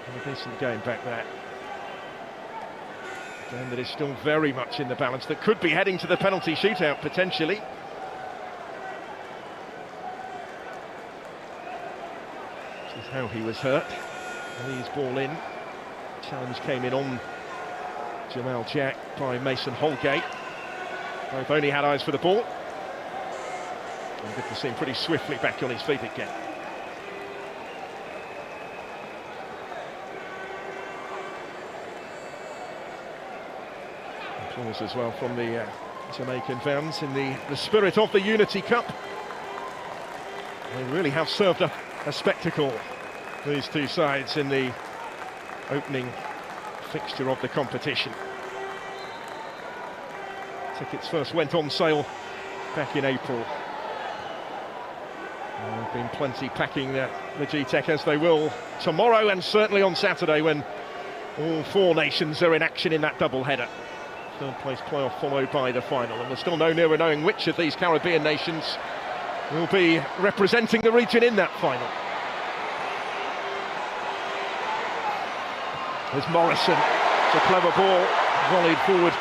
And a decent game back there. A game that is still very much in the balance, that could be heading to the penalty shootout potentially. This is how he was hurt. Lee's ball in. Challenge came in on Jamal Jack by Mason Holgate. Both only had eyes for the ball. And good to see him pretty swiftly back on his feet again. Applause as well from the Jamaican fans in the spirit of the Unity Cup. They really have served up a spectacle, these two sides, in the opening fixture of the competition. Tickets first went on sale back in April. And there have been plenty packing the G-Tech, as they will tomorrow and certainly on Saturday, when all four nations are in action in that double-header. Third place playoff followed by the final, and we're still no nearer knowing which of these Caribbean nations will be representing the region in that final. There's Morrison. It's a clever ball, volleyed forward.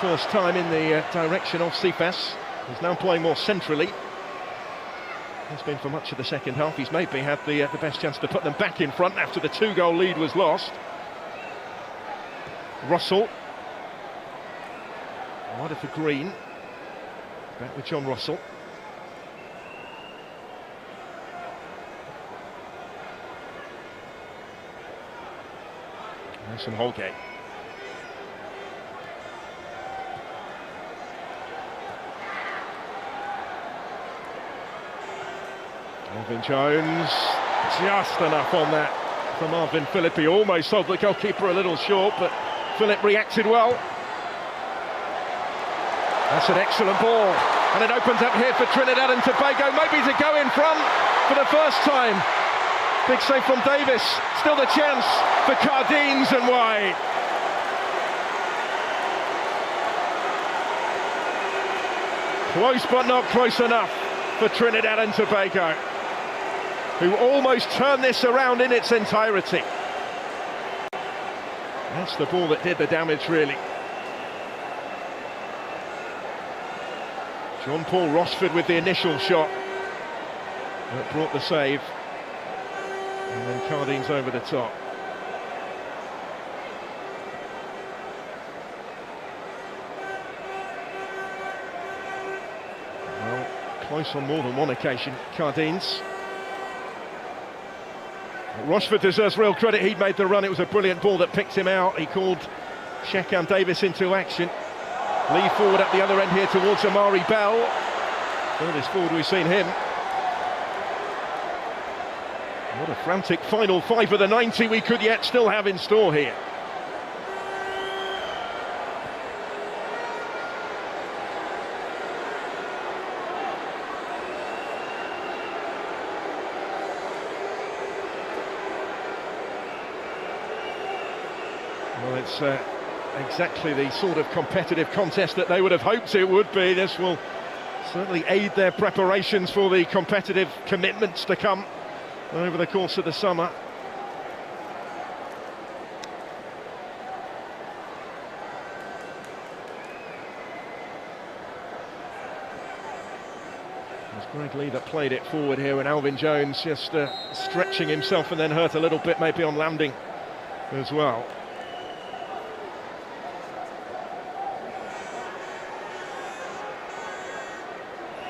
First time in the direction of Cephas. He's now playing more centrally. He's been for much of the second half. He's maybe had the best chance to put them back in front after the 2-goal lead was lost. Russell. Wider for Green. Back with John Russell. Mason Holgate. Marvin Jones, just enough on that for Marvin Phillip. He almost sold the goalkeeper a little short, but Phillip reacted well. That's an excellent ball, and it opens up here for Trinidad and Tobago, maybe to go in front for the first time. Big save from Davis, still the chance for Cardines and wide. Close but not close enough for Trinidad and Tobago, who almost turned this around in its entirety. That's the ball that did the damage, really. John Paul Rossford with the initial shot that brought the save. And then Cardines over the top. Well, close on more than one occasion, Cardines. Rochford deserves real credit. He'd made the run. It was a brilliant ball that picked him out. He called Shekan Davis into action. Lee forward at the other end here towards Amari Bell. Furthest forward we've seen him. What a frantic final 5 of the 90 we could yet still have in store here. Well, it's exactly the sort of competitive contest that they would have hoped it would be. This will certainly aid their preparations for the competitive commitments to come over the course of the summer. It was Greg Lee that played it forward here, and Alvin Jones just stretching himself and then hurt a little bit maybe on landing as well.